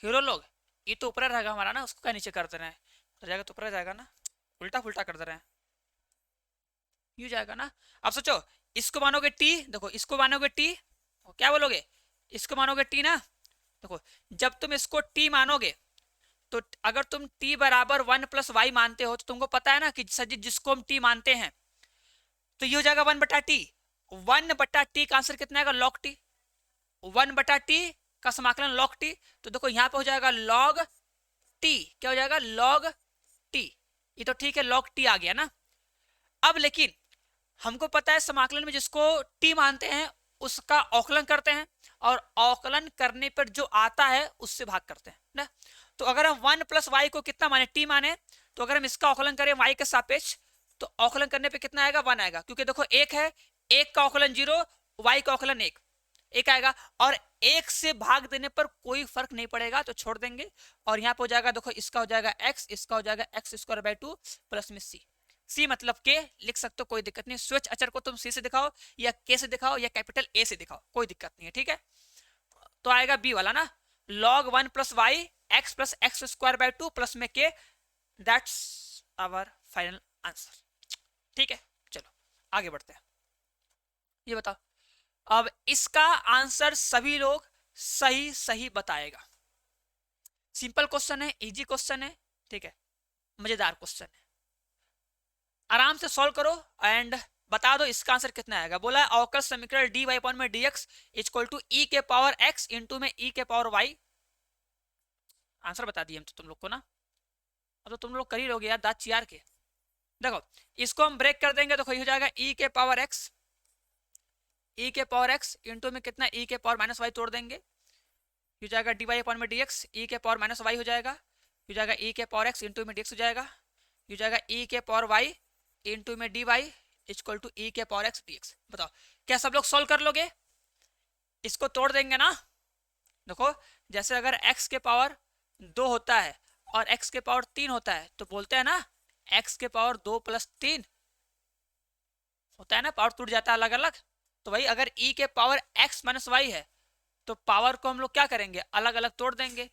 S1: हीरो लोग ये तो ऊपर रहेगा हमारा ना, उसको क्या नीचे कर दे रहे हैं, तो जाएगा तो ऊपर जाएगा ना, उल्टा फुल्टा कर दे रहे हैं, यूँ जाएगा ना। अब सोचो इसको मानोगे टी, देखो इसको मानोगे टी, क्या बोलोगे, इसको मानोगे टी ना। देखो जब तुम इसको टी मानोगे, तो अगर तुम t बराबर 1 प्लस वाई मानते हो, तो तुमको पता है ना कि सजित जिसको हम t मानते हैं, तो ये हो जाएगा 1/t। 1/t का आंसर कितना आएगा, log t। 1/t का समाकलन log t, तो देखो यहाँ पे हो जाएगा log t, क्या हो जाएगा log t। ये तो ठीक है, log t आ गया ना। अब लेकिन हमको पता है समाकलन में जिसको t मानते हैं उसका औकलन करते हैं, और औकलन करने पर जो आता है उससे भाग करते हैं ना। तो अगर हम 1 प्लस वाई को कितना माने, टी माने, तो अगर हम इसका औकलन करें वाई के सापेक्ष, तो औकलन करने पे कितना आएगा, 1 आएगा, क्योंकि देखो एक है, एक का औकलन 0, वाई का औकलन 1, एक आएगा। और एक से भाग देने पर कोई फर्क नहीं पड़ेगा, तो छोड़ देंगे। और यहाँ पे हो जाएगा, देखो इसका हो जाएगा x, इसका हो जाएगा एक्स स्क्वायर बाई 2 प्लस में c। सी मतलब के लिख सकते हो, कोई दिक्कत नहीं। स्विच अचर को तुम सी से दिखाओ या के से दिखाओ या कैपिटल ए से दिखाओ, कोई दिक्कत नहीं है। ठीक है, तो आएगा बी वाला ना, log 1 plus Y X plus X square by 2 plus में के, दैट्स आवर फाइनल आंसर। ठीक है, चलो आगे बढ़ते हैं। ये बताओ, अब इसका आंसर सभी लोग सही सही बताएगा। सिंपल क्वेश्चन है, इजी क्वेश्चन है, ठीक है, मजेदार क्वेश्चन है, आराम से सॉल्व करो एंड बता दो इसका आंसर कितना आएगा। बोला है अवकल समीकरण डी वाई अपॉन में डी एक्स इक्वल टू ई के पावर एक्स इंटू में ई के पावर वाई। आंसर बता दिए हम तो तुम लोग को ना, अब तो तुम लोग कर ही लोगे यार दांत चियार के। देखो इसको हम ब्रेक कर देंगे, तो हो जाएगा ई के पावर एक्स, ई के पावर एक्स इंटू में कितना ई के पावर माइनस वाई तोड़ देंगे, हो जाएगा डी वाई अपॉन में डी एक्स, ई के पावर माइनस वाई हो जाएगा, हो जाएगा ई के पावर एक्स इंटू में डी एक्स हो जाएगा, हो जाएगा ई के पावर वाई इंटू में डी वाई इक्वल टू ई के पावर एक्स डी एक्स। बताओ क्या सब लोग सॉल्व कर लोगे, इसको तोड़ देंगे ना। देखो जैसे अगर x के पावर 2 होता है और x के पावर 3 होता है, तो बोलते हैं ना x के पावर 2 प्लस 3 होता है ना, पावर टूट जाता है अलग अलग। तो भाई अगर e के पावर x माइनस वाई है, तो पावर को हम लोग क्या करेंगे, अलग अलग तोड़ देंगे।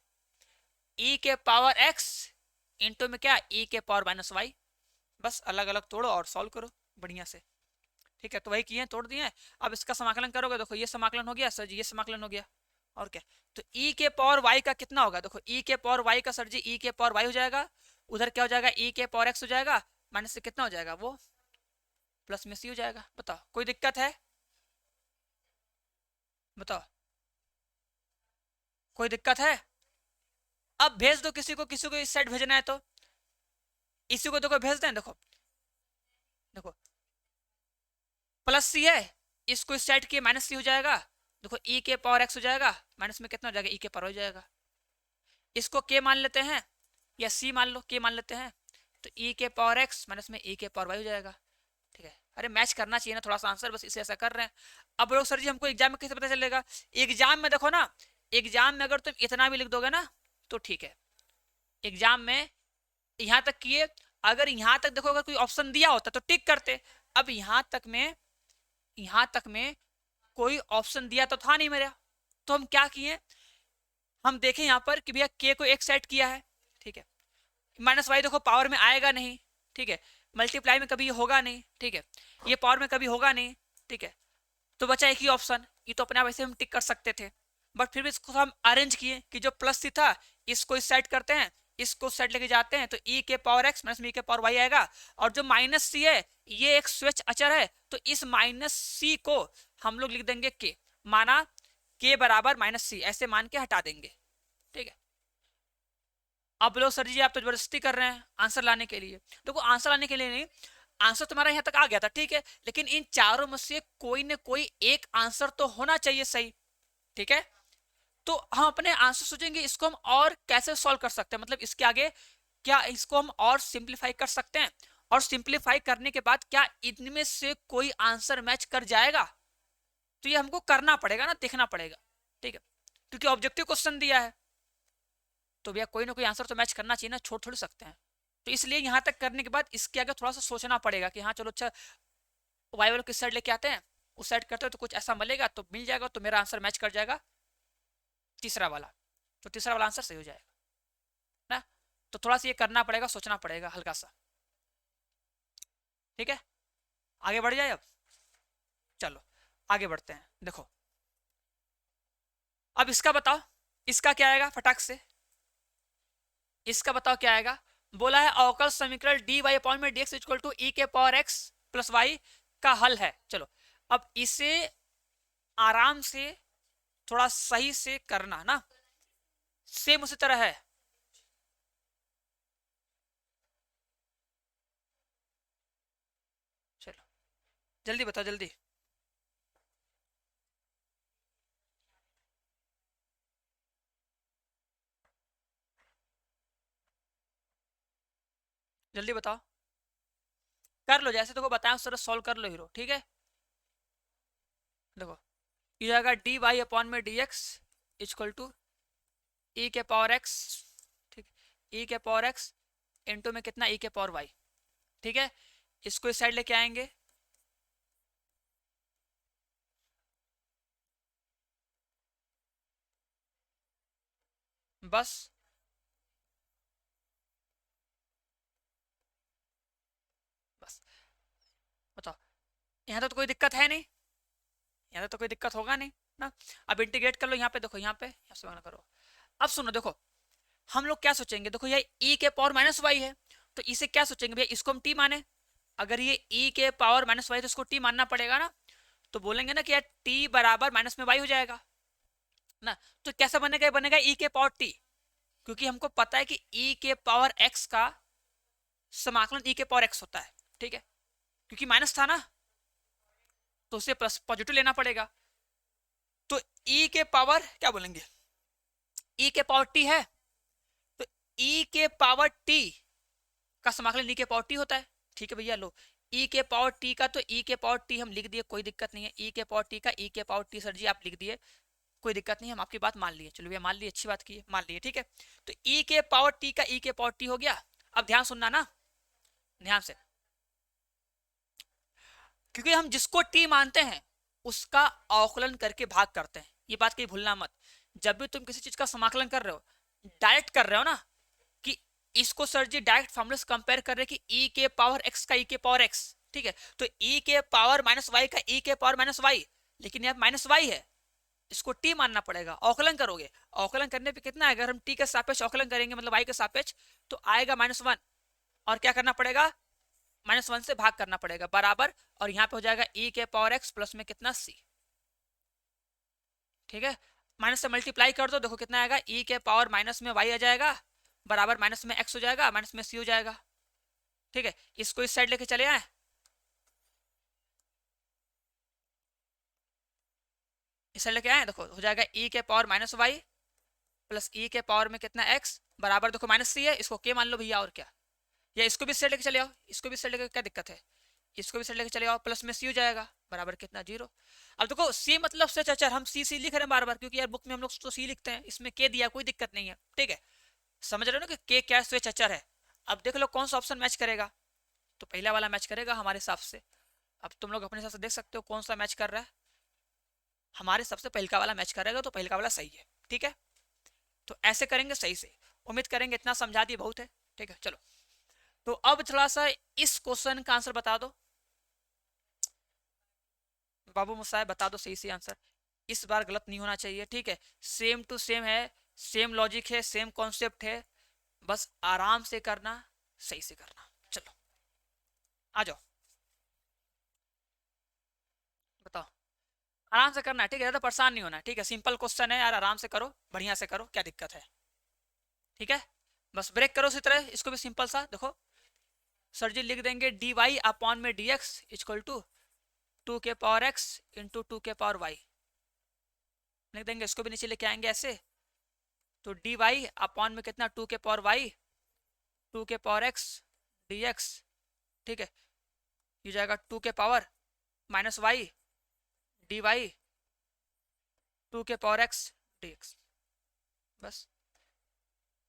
S1: e के पावर x इंटू में क्या, e के पावर माइनस वाई, बस अलग अलग तोड़ो और सॉल्व करो बढ़िया से। ठीक है, तो वही किए, तोड़ दिए। अब इसका समाकलन करोगे, देखो ये समाकलन हो गया सर जी, ये समाकलन हो गया, और क्या, तो e के पावर y का कितना होगा, देखो e के पावर y का सर जी e के पावर y हो जाएगा, उधर क्या हो जाएगा e के पावर x हो जाएगा, माइनस से कितना हो जाएगा वो प्लस में c हो जाएगा। बताओ कोई दिक्कत है, बताओ कोई दिक्कत है। अब भेज दो किसी को इस साइड भेजना है तो इसी को देखो भेज दें, देखो देखो प्लस सी है, इसको इस साइड के माइनस सी हो जाएगा, देखो e के पावर x हो जाएगा, माइनस में कितना हो जाएगा e के पावर हो जाएगा। इसको k मान लेते हैं या c मान लो, k मान लेते हैं, तो e के पावर x माइनस में e के पावर y हो जाएगा। ठीक है, अरे मैच करना चाहिए ना थोड़ा सा आंसर, बस इसे ऐसा कर रहे हैं। अब लोग सर जी हमको एग्जाम में कैसे पता चलेगा, एग्जाम में देखो ना, एग्जाम में अगर तुम इतना भी लिख दोगे ना तो ठीक है, एग्जाम में यहां तक किए, अगर यहां तक देखो अगर कोई ऑप्शन दिया होता तो टिक करते, अब यहां तक में कोई ऑप्शन दिया तो था नहीं मेरा, तो हम क्या किए, हम देखें यहां पर कि भैया के को एक सेट किया है, ठीक है, माइनस वाई देखो पावर में आएगा नहीं, ठीक है, मल्टीप्लाई में कभी ये होगा नहीं, ठीक है, ये पावर में कभी होगा नहीं, ठीक है, तो बचा एक ही ऑप्शन, ये तो अपने आप ऐसे हम टिक कर सकते थे, बट फिर भी इसको हम अरेंज किए कि जो प्लस सी था इसको इस साइड करते हैं, इसको सेट लेके जाते हैं, तो e के पावर x माइनस में e के पावर y आएगा, और जो माइनस सी है ये एक स्विच अचर है, तो इस माइनस सी को हम लोग लिख देंगे k, माना k बराबर माइनस सी, ऐसे मान के हटा देंगे। ठीक है, अब लोग सर जी आप तो जबरदस्ती कर रहे हैं आंसर लाने के लिए, देखो आंसर लाने के लिए नहीं, आंसर तुम्हारा यहां तक आ गया था, ठीक है, लेकिन इन चारों में से कोई न कोई एक आंसर तो होना चाहिए सही। ठीक है, तो हम अपने आंसर सोचेंगे इसको हम और कैसे सॉल्व कर सकते हैं, मतलब इसके आगे क्या इसको हम और सिंप्लीफाई कर सकते हैं, और सिंप्लीफाई करने के बाद क्या इनमें से कोई आंसर मैच कर जाएगा, तो ये हमको करना पड़ेगा ना, देखना पड़ेगा। ठीक है, क्योंकि ऑब्जेक्टिव क्वेश्चन दिया है तो भैया कोई ना कोई आंसर तो मैच करना चाहिए ना, छोड़ थोड़ी सकते हैं, तो इसलिए यहां तक करने के बाद इसके आगे थोड़ा सा सोचना पड़ेगा कि हाँ चलो अच्छा वाई वाले किस साइड लेके आते हैं, उस साइड करते हो तो कुछ ऐसा मिलेगा तो मिल जाएगा, तो मेरा आंसर मैच कर जाएगा तीसरा वाला, तो तीसरा वाला आंसर सही हो जाएगा ना, तो थोड़ा सा ये करना पड़ेगा, सोचना पड़ेगा हल्का सा। ठीक है, आगे बढ़ जाए अब, चलो आगे बढ़ते हैं। देखो अब इसका बताओ, इसका क्या आएगा फटाक से, इसका बताओ क्या आएगा, बोला है अवकल समीकरण dy अपॉन में dx इक्वल टू e के पावर x प्लस y का हल है। चलो अब इसे आराम से थोड़ा सही से करना ना, सेम उसी तरह है, चलो जल्दी बताओ जल्दी, जल्दी बताओ, कर लो जैसे देखो बताया उस तरह सॉल्व कर लो हीरो। ठीक है, देखो ये जाएगा डी वाई अपॉन में डी एक्स इक्वल टू ई के पावर एक्स, ठीक, ई के पावर एक्स इंटू में कितना ई के पावर वाई। ठीक है, इसको इस साइड लेके आएंगे, बस बस बताओ, यहाँ तो कोई दिक्कत है नहीं, यहाँ तो कोई दिक्कत होगा नहीं ना। अब इंटीग्रेट कर लो, यहाँ पे देखो, यहाँ से मना करो। अब सुनो देखो हम लोग क्या सोचेंगे, देखो ये e के पावर माइनस वाई है, तो इसे क्या सोचेंगे भैया, इसको हम t माने, अगर ये e के पावर माइनस वाई तो इसको t मानना पड़ेगा ना, तो बोलेंगे ना कि यार t बराबर माइनस में y हो जाएगा ना, तो कैसा बनेगा, बनेगा e के पावर t, क्योंकि हमको पता है कि e के पावर x का समाकलन e के पावर x होता है। ठीक है, क्योंकि माइनस था ना तो उसे प्लस पॉजिटिव लेना पड़ेगा, तो e के पावर क्या बोलेंगे, e के पावर t है, तो e के पावर t का समाकलन e के पावर t होता है। ठीक है भैया, लो e के पावर t का, तो e के पावर t हम लिख दिए, कोई दिक्कत नहीं है, e के पावर t का e के पावर t सर जी आप लिख दिए, कोई दिक्कत नहीं है, हम आपकी बात मान लिए, चलो भैया मान लिए, अच्छी बात की मान लिए। ठीक है, तो e के पावर t का e के पावर t हो गया। अब ध्यान सुनना ना, ध्यान से, क्योंकि हम जिसको t मानते हैं उसका अवकलन करके भाग करते हैं, ये बात कहीं भूलना मत, जब भी तुम किसी चीज का समाकलन कर रहे हो डायरेक्ट कर रहे हो ना, कि इसको सर जी डायरेक्ट फॉर्मूले से कंपेयर कर रहे हैं कि e के पावर x का e के पावर x, ठीक है, तो e के पावर माइनस वाई का e के पावर माइनस वाई, लेकिन यहाँ माइनस वाई है, इसको टी मानना पड़ेगा, अवकलन करोगे, अवकलन करने पे कितना आएगा, अगर हम टी के सापेक्ष अवकलन करेंगे मतलब y के सापेक्ष, तो आएगा -1, और क्या करना पड़ेगा, -1 से भाग करना पड़ेगा बराबर, और यहाँ पे हो जाएगा e के पावर x प्लस में कितना c, ठीक है, माइनस से मल्टीप्लाई कर दो, देखो कितना आएगा, e के पावर माइनस में y आ जाएगा बराबर माइनस में x हो जाएगा, माइनस में c हो जाएगा, ठीक है, इसको इस साइड लेके चले आए, इस साइड लेके आए, देखो हो जाएगा e के पावर -y प्लस e के पावर में कितना x बराबर, देखो -c है, इसको k मान लो भैया, और क्या, या इसको भी साइड लेके चले आओ, इसको भी साइड लेके, क्या दिक्कत है, इसको भी साइड लेके चले आओ, प्लस में c हो जाएगा बराबर कितना 0। अब देखो c मतलब सच अचर, हम c लिख रहे हैं बार बार, क्योंकि यार बुक में हम लोग तो c लिखते हैं, इसमें k दिया, कोई दिक्कत नहीं है, ठीक है, समझ रहे हो ना कि k क्या स्वेच अचर है। अब देख लो कौन सा ऑप्शन मैच करेगा, तो पहला वाला मैच करेगा हमारे हिसाब से। अब तुम लोग अपने हिसाब से देख सकते हो कौन सा मैच कर रहा है, हमारे सबसे पहलका वाला मैच करेगा, तो पहलका वाला सही है, ठीक है, तो ऐसे करेंगे सही से, उम्मीद करेंगे इतना समझा दिए बहुत है, ठीक है। चलो तो अब थोड़ा सा इस क्वेश्चन का आंसर बता दो, बाबू मुसाहिब बता दो सही से आंसर, इस बार गलत नहीं होना चाहिए, ठीक है, सेम टू सेम है, सेम लॉजिक है, सेम कॉन्सेप्ट है, बस आराम से करना, सही से करना। चलो आ जाओ, बताओ, आराम से करना है, ठीक है, ज़्यादा परेशान नहीं होना, ठीक है, सिंपल क्वेश्चन है यार, आराम से करो, बढ़िया से करो, क्या दिक्कत है, ठीक है, बस ब्रेक करो इसी तरह, इसको भी सिंपल सा देखो, सर जी लिख देंगे डी वाई अपॉन में डी एक्स इक्वल टू 2 के पावर x इंटू 2 के पावर y लिख देंगे, इसको भी नीचे लेके आएंगे ऐसे, तो डी वाई अपॉन में कितना 2 के पावर y 2 के पावर x dx, ठीक है, ये जाएगा 2 के power minus y D Y 2 के पावर x dx, बस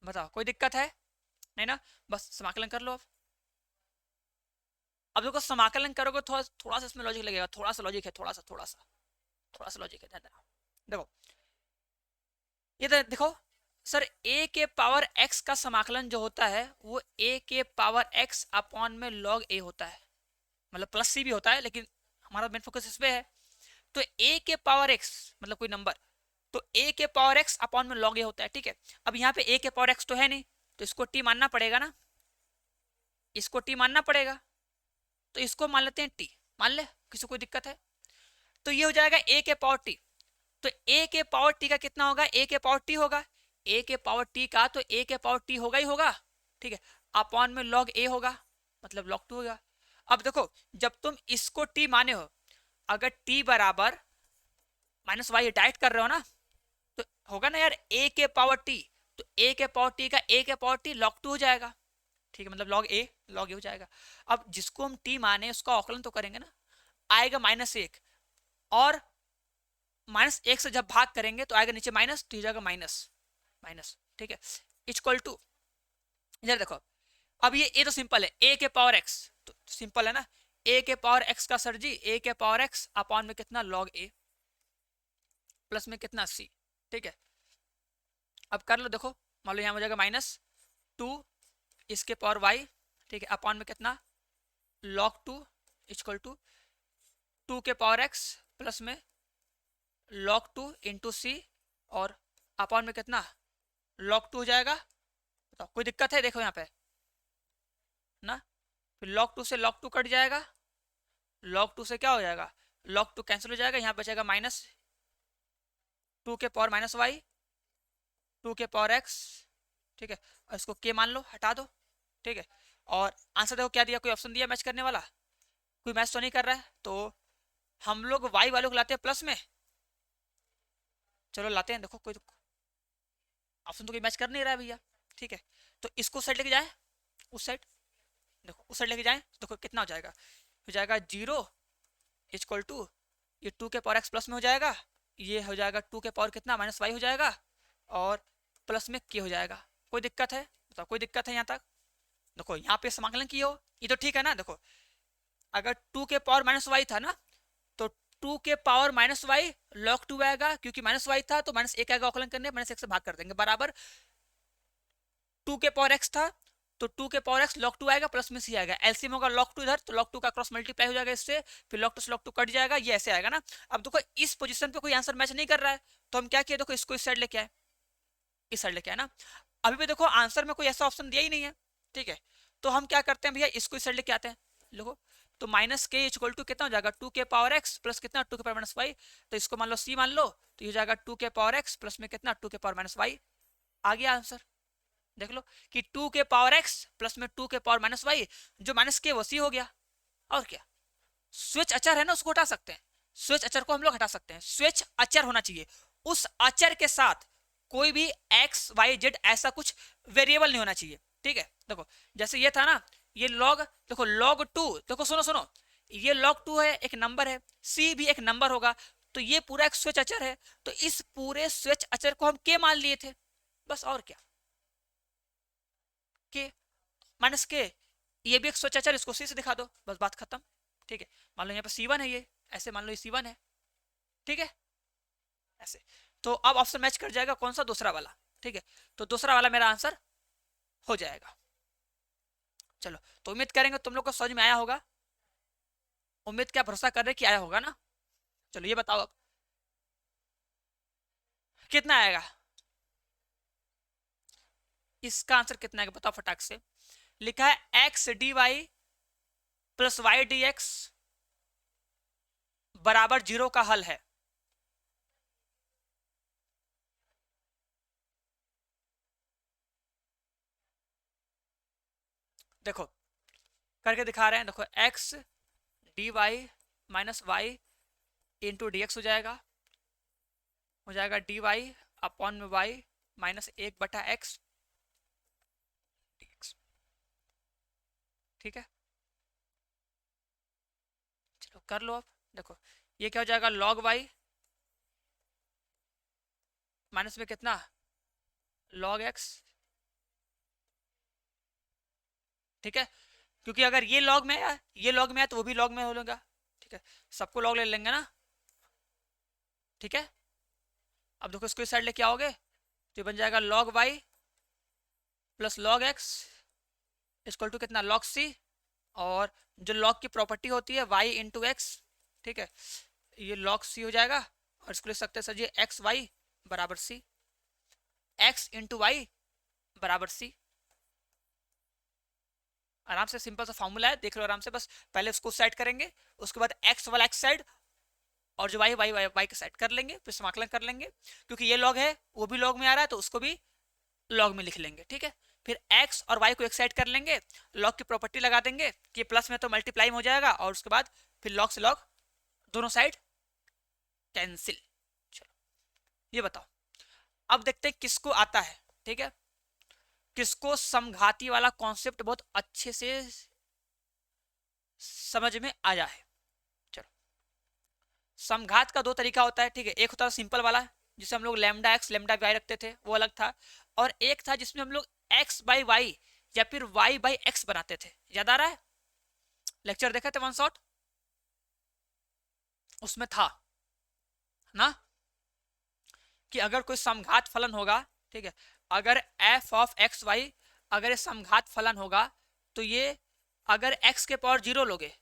S1: बताओ कोई दिक्कत है नहीं ना, बस समाकलन कर लो। अब देखो समाकलन करोगे थोड़ा थोड़ा सा इसमें लॉजिक लगेगा, थोड़ा सा लॉजिक है, थोड़ा सा लॉजिक है, ध्यान देना। देखो ये देखो सर, a के पावर x का समाकलन जो होता है वो a के पावर x अपॉन में log a होता है, मतलब प्लस c भी होता है, लेकिन हमारा मेन फोकस इस पे है, तो a के पावर x मतलब कोई नंबर, तो a के पावर x अपॉन में log a होता है, ठीक है। अब यहाँ पे a के पावर x तो है नहीं, तो इसको t मानना पड़ेगा ना, इसको t मानना पड़ेगा, तो इसको मान लेते हैं t, मान ले, किसी कोई दिक्कत है, तो ये हो जाएगा a के पावर t, तो a के पावर t का कितना होगा, a के पावर t होगा, a के पावर t का तो a के पावर t होगा ही होगा, ठीक है, अपॉन में log a होगा, मतलब log 2 होगा। अब देखो जब तुम इसको t माने हो, अगर t बराबर माइनस वाई डाइट कर रहे हो ना, तो होगा ना यार a के पावर t, तो a के पावर t का a के पावर t log 2 हो जाएगा, ठीक है, मतलब log a हो जाएगा। अब जिसको हम t माने उसका औकलन तो करेंगे ना, आएगा -1, और -1 से जब भाग करेंगे तो आएगा नीचे माइनस, तो हो जाएगा माइनस, ठीक है, इक्वल टू, इधर देखो, अब ये तो सिंपल है, a के पावर x, तो सिंपल है ना, a के पावर x का सर जी a के पावर x अपॉन में कितना log a प्लस में कितना c, ठीक है। अब कर लो, देखो मान लो यहाँ हो जाएगा -2 इसके पावर y, ठीक है, अपॉन में कितना log 2 इक्वल टू 2 के पावर x प्लस में log 2 इंटू सी, और अपॉन में कितना log 2 हो जाएगा, बताओ कोई दिक्कत है, देखो यहाँ पे ना, फिर log 2 से log 2 कट जाएगा, log 2 से क्या हो जाएगा, log 2 कैंसिल हो जाएगा, यहाँ बचेगा -2 के पावर -y 2 के पावर x, ठीक है, और इसको k मान लो, हटा दो, ठीक है, और आंसर देखो क्या दिया, कोई ऑप्शन दिया मैच करने वाला, कोई मैच तो नहीं कर रहा है, तो हम लोग y वालों को लाते हैं प्लस में, चलो लाते हैं, देखो कोई ऑप्शन तो कोई मैच कर नहीं रहा है भैया, ठीक है, तो इसको साइड लेके जाए, उस साइड, देखो उस साइड लेके जाए, देखो कितना हो जाएगा 0 इक्वल टू ये 2 के पावर x प्लस में हो जाएगा, ये हो जाएगा 2 के पावर कितना -y हो जाएगा, और प्लस में k हो जाएगा, कोई दिक्कत है बताओ, कोई दिक्कत है यहाँ तक, देखो यहाँ पे समाकलन किए हो, ये तो ठीक है ना, देखो अगर 2 के पावर -y था ना, तो 2 के पावर -y log 2 आएगा, क्योंकि -y था तो -1 आएगा, औकलन करने -1 से भाग कर देंगे, बराबर 2 के पावर x था तो 2 के पावर x log 2 आएगा, प्लस में सी आएगा, एलसीएम होगा log 2 इधर, तो log 2 का क्रॉस मल्टीप्लाई हो जाएगा इससे, फिर log 2 से log 2 कट जाएगा, ये ऐसे आएगा ना। अब देखो इस पोजीशन पे कोई आंसर मैच नहीं कर रहा है, तो हम क्या किए, देखो इसको इस साइड लेके आए, इस साइड लेके आए ना। अभी भी देखो आंसर में कोई ऐसा ऑप्शन दिया ही नहीं है, ठीक है, तो हम क्या करते हैं भैया, इसको इस साइड लेके आते हैं। देखो तो माइनस के इक्वल टू कितना हो जाएगा, 2 के पावर x प्लस कितना 2 के पावर माइनस वाई, तो इसको मान लो c मान लो, तो ये जाएगा 2 के पावर x प्लस में कितना 2 के पावर माइनस वाई। आ गया आंसर, देख लो कि 2 के पावर x प्लस में 2 के पावर माइनस वाई, जो माइनस के वो c हो गया। और क्या, स्विच अचर है ना, उसको हटा सकते हैं, स्विच अचर को हम लोग हटा सकते हैं, स्विच अचर होना चाहिए, उस अचर के साथ कोई भी x y z ऐसा कुछ वेरिएबल नहीं होना चाहिए, ठीक है। देखो जैसे ये था ना, ये log, देखो log 2, देखो सुनो सुनो, ये log 2 है, एक नंबर है, c भी एक नंबर होगा, तो ये पूरा एक स्विच अचर है, तो इस पूरे स्विच अचर को हम के मान लिए थे, बस। और क्या, के माइनस के, ये भी एक स्विच अचर, इसको सी से दिखा दो, बस बात खत्म, ठीक है। मान लो यहाँ पे c1 है, ये ऐसे मान लो ये c1 है, ठीक है, ऐसे। तो अब ऑप्शन मैच कर जाएगा कौन सा, दूसरा वाला, ठीक है, तो दूसरा वाला मेरा आंसर हो जाएगा। चलो तो उम्मीद करेंगे तुम लोग को समझ में आया होगा, उम्मीद क्या भरोसा कर रहे कि आया होगा ना। चलो ये बताओ अब कितना आएगा, इसका आंसर कितना आएगा बताओ फटाक से। लिखा है X D Y plus Y D X बराबर 0 का हल है। देखो करके दिखा रहे हैं, देखो X D Y minus Y into D X हो जाएगा डी वाई अपॉन में वाई माइनस 1/x, ठीक है। चलो कर लो अब, देखो ये क्या हो जाएगा, log y माइनस में कितना log x, ठीक है, क्योंकि अगर ये log में है, ये log में है, तो वो भी log में हो लेगा, ठीक है, सबको log ले लेंगे ना, ठीक है। अब देखो इसको इस साइड लेके आओगे, तो ये बन जाएगा log y plus log x equal to कितना log c, और जो log की प्रॉपर्टी होती है y इंटू एक्स, ठीक है, ये log c हो जाएगा, और इसको लिख सकते हैं सर जी एक्स वाई बराबर c, x इंटू वाई बराबर c। आराम से सिंपल सा फॉर्मूला है, देख लो आराम से, बस पहले उसको साइड करेंगे, उसके बाद x वाला x साइड, और जो y y y y के साइड कर लेंगे, फिर समाकलन कर लेंगे, क्योंकि ये log है वो भी log में आ रहा है, तो उसको भी log में लिख लेंगे, ठीक है। फिर x और y को एक साइड कर लेंगे, log की प्रॉपर्टी लगा देंगे कि प्लस में तो मल्टीप्लाई हो जाएगा, और उसके बाद फिर log से log दोनों साइड कैंसिल। चलो ये बताओ, अब देखते हैं किसको आता है, ठीक है, किसको समघाती वाला कॉन्सेप्ट बहुत अच्छे से समझ में आ जाए। चलो समघात का दो तरीका होता है, ठीक है, एक होता है सिंपल वाला जिसे हम लोग लैम्डा एक्स लैम्डा वाई रखते थे, वो अलग था, और एक था जिसमें हम लोग एक्स बाई वाई या फिर वाई बाई एक्स बनाते थे, याद आ रहा है, लेक्चर देखा थे वन शॉट, उसमें था ना कि अगर कोई समघात फलन होगा, ठीक है, अगर f ऑफ एक्स वाई अगर ये समघात फलन होगा, तो ये अगर x के पावर 0 लोगे,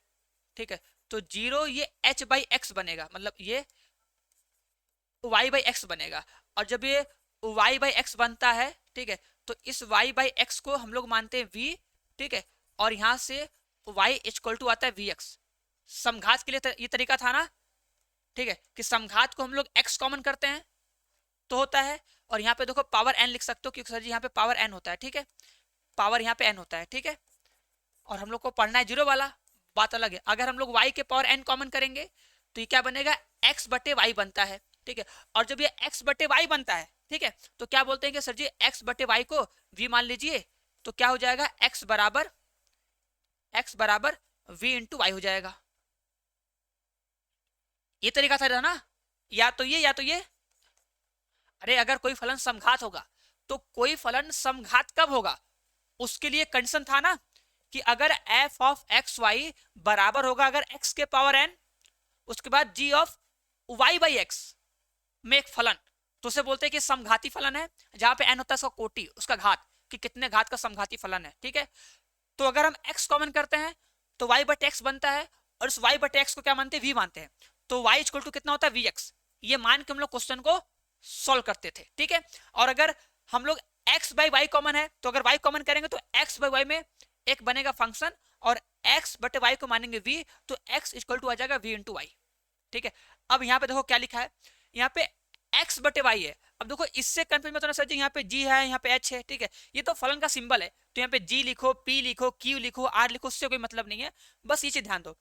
S1: ठीक है, तो 0 ये h बाई एक्स बनेगा, मतलब ये y बाई एक्स बनेगा, और जब ये y बाई एक्स बनता है, ठीक है, तो इस y बाई एक्स को हम लोग मानते हैं v, ठीक है, और यहां से y इक्वल टू आता है vx। समघात के लिए ये तरीका था ना, ठीक है, कि समघात को हम लोग x कॉमन करते हैं तो होता है, और यहाँ पे देखो पावर n लिख सकते हो, क्योंकि सर जी यहाँ पे पावर n होता है, ठीक है, पावर यहाँ पे n होता है, ठीक है, और हम लोग को पढ़ना है 0 वाला, बात अलग है। अगर हम लोग y के पावर n कॉमन करेंगे तो ये क्या बनेगा, x बटे y बनता है, ठीक है, और जब ये x बटे y बनता है, ठीक है, तो क्या बोलते हैं कि सर जी x बटे y को v मान लीजिए, तो क्या हो जाएगा x बराबर v इंटू वाई हो जाएगा। ये तरीका था ना, या तो ये अरे अगर कोई फलन समघात होगा तो कोई फलन समघात कब होगा, उसके लिए कंडीशन था ना कि अगर f ऑफ एक्स वाई बराबर होगा अगर x के पावर n, उसके बाद g of y by x में एक फलन, तो उसे बोलते हैं कि समघाती फलन है, जहां पे n होता है उसका कोटि, उसका घात, कि कितने घात का समघाती फलन है, ठीक है। तो अगर हम x कॉमन करते हैं तो y बटे x बनता है, और इस y बटे x को क्या मानते हैं, v मानते हैं, तो y इक्वल टू कितना होता है, vx। ये मान के हम लोग क्वेश्चन को सॉल्व करते थे, ठीक है। और अगर हम लोग x बाई वाई कॉमन है, तो अगर y कॉमन करेंगे तो x बाई वाई में एक बनेगा फंक्शन, और x बटे y को मानेंगे v, तो x इक्वल टू आ जाएगा v इंटू वाई, ठीक है। अब यहाँ पे देखो क्या लिखा है, यहाँ पे x बटे y है। अब देखो इससे कंफ्यूज मत होना सर जी, यहाँ पे g है, यहाँ पे h है, ठीक है, ये तो फलन का सिंबल है, तो यहाँ पे g लिखो, p लिखो, q लिखो, r लिखो, उससे कोई मतलब नहीं है, बस ये चीज ध्यान दो,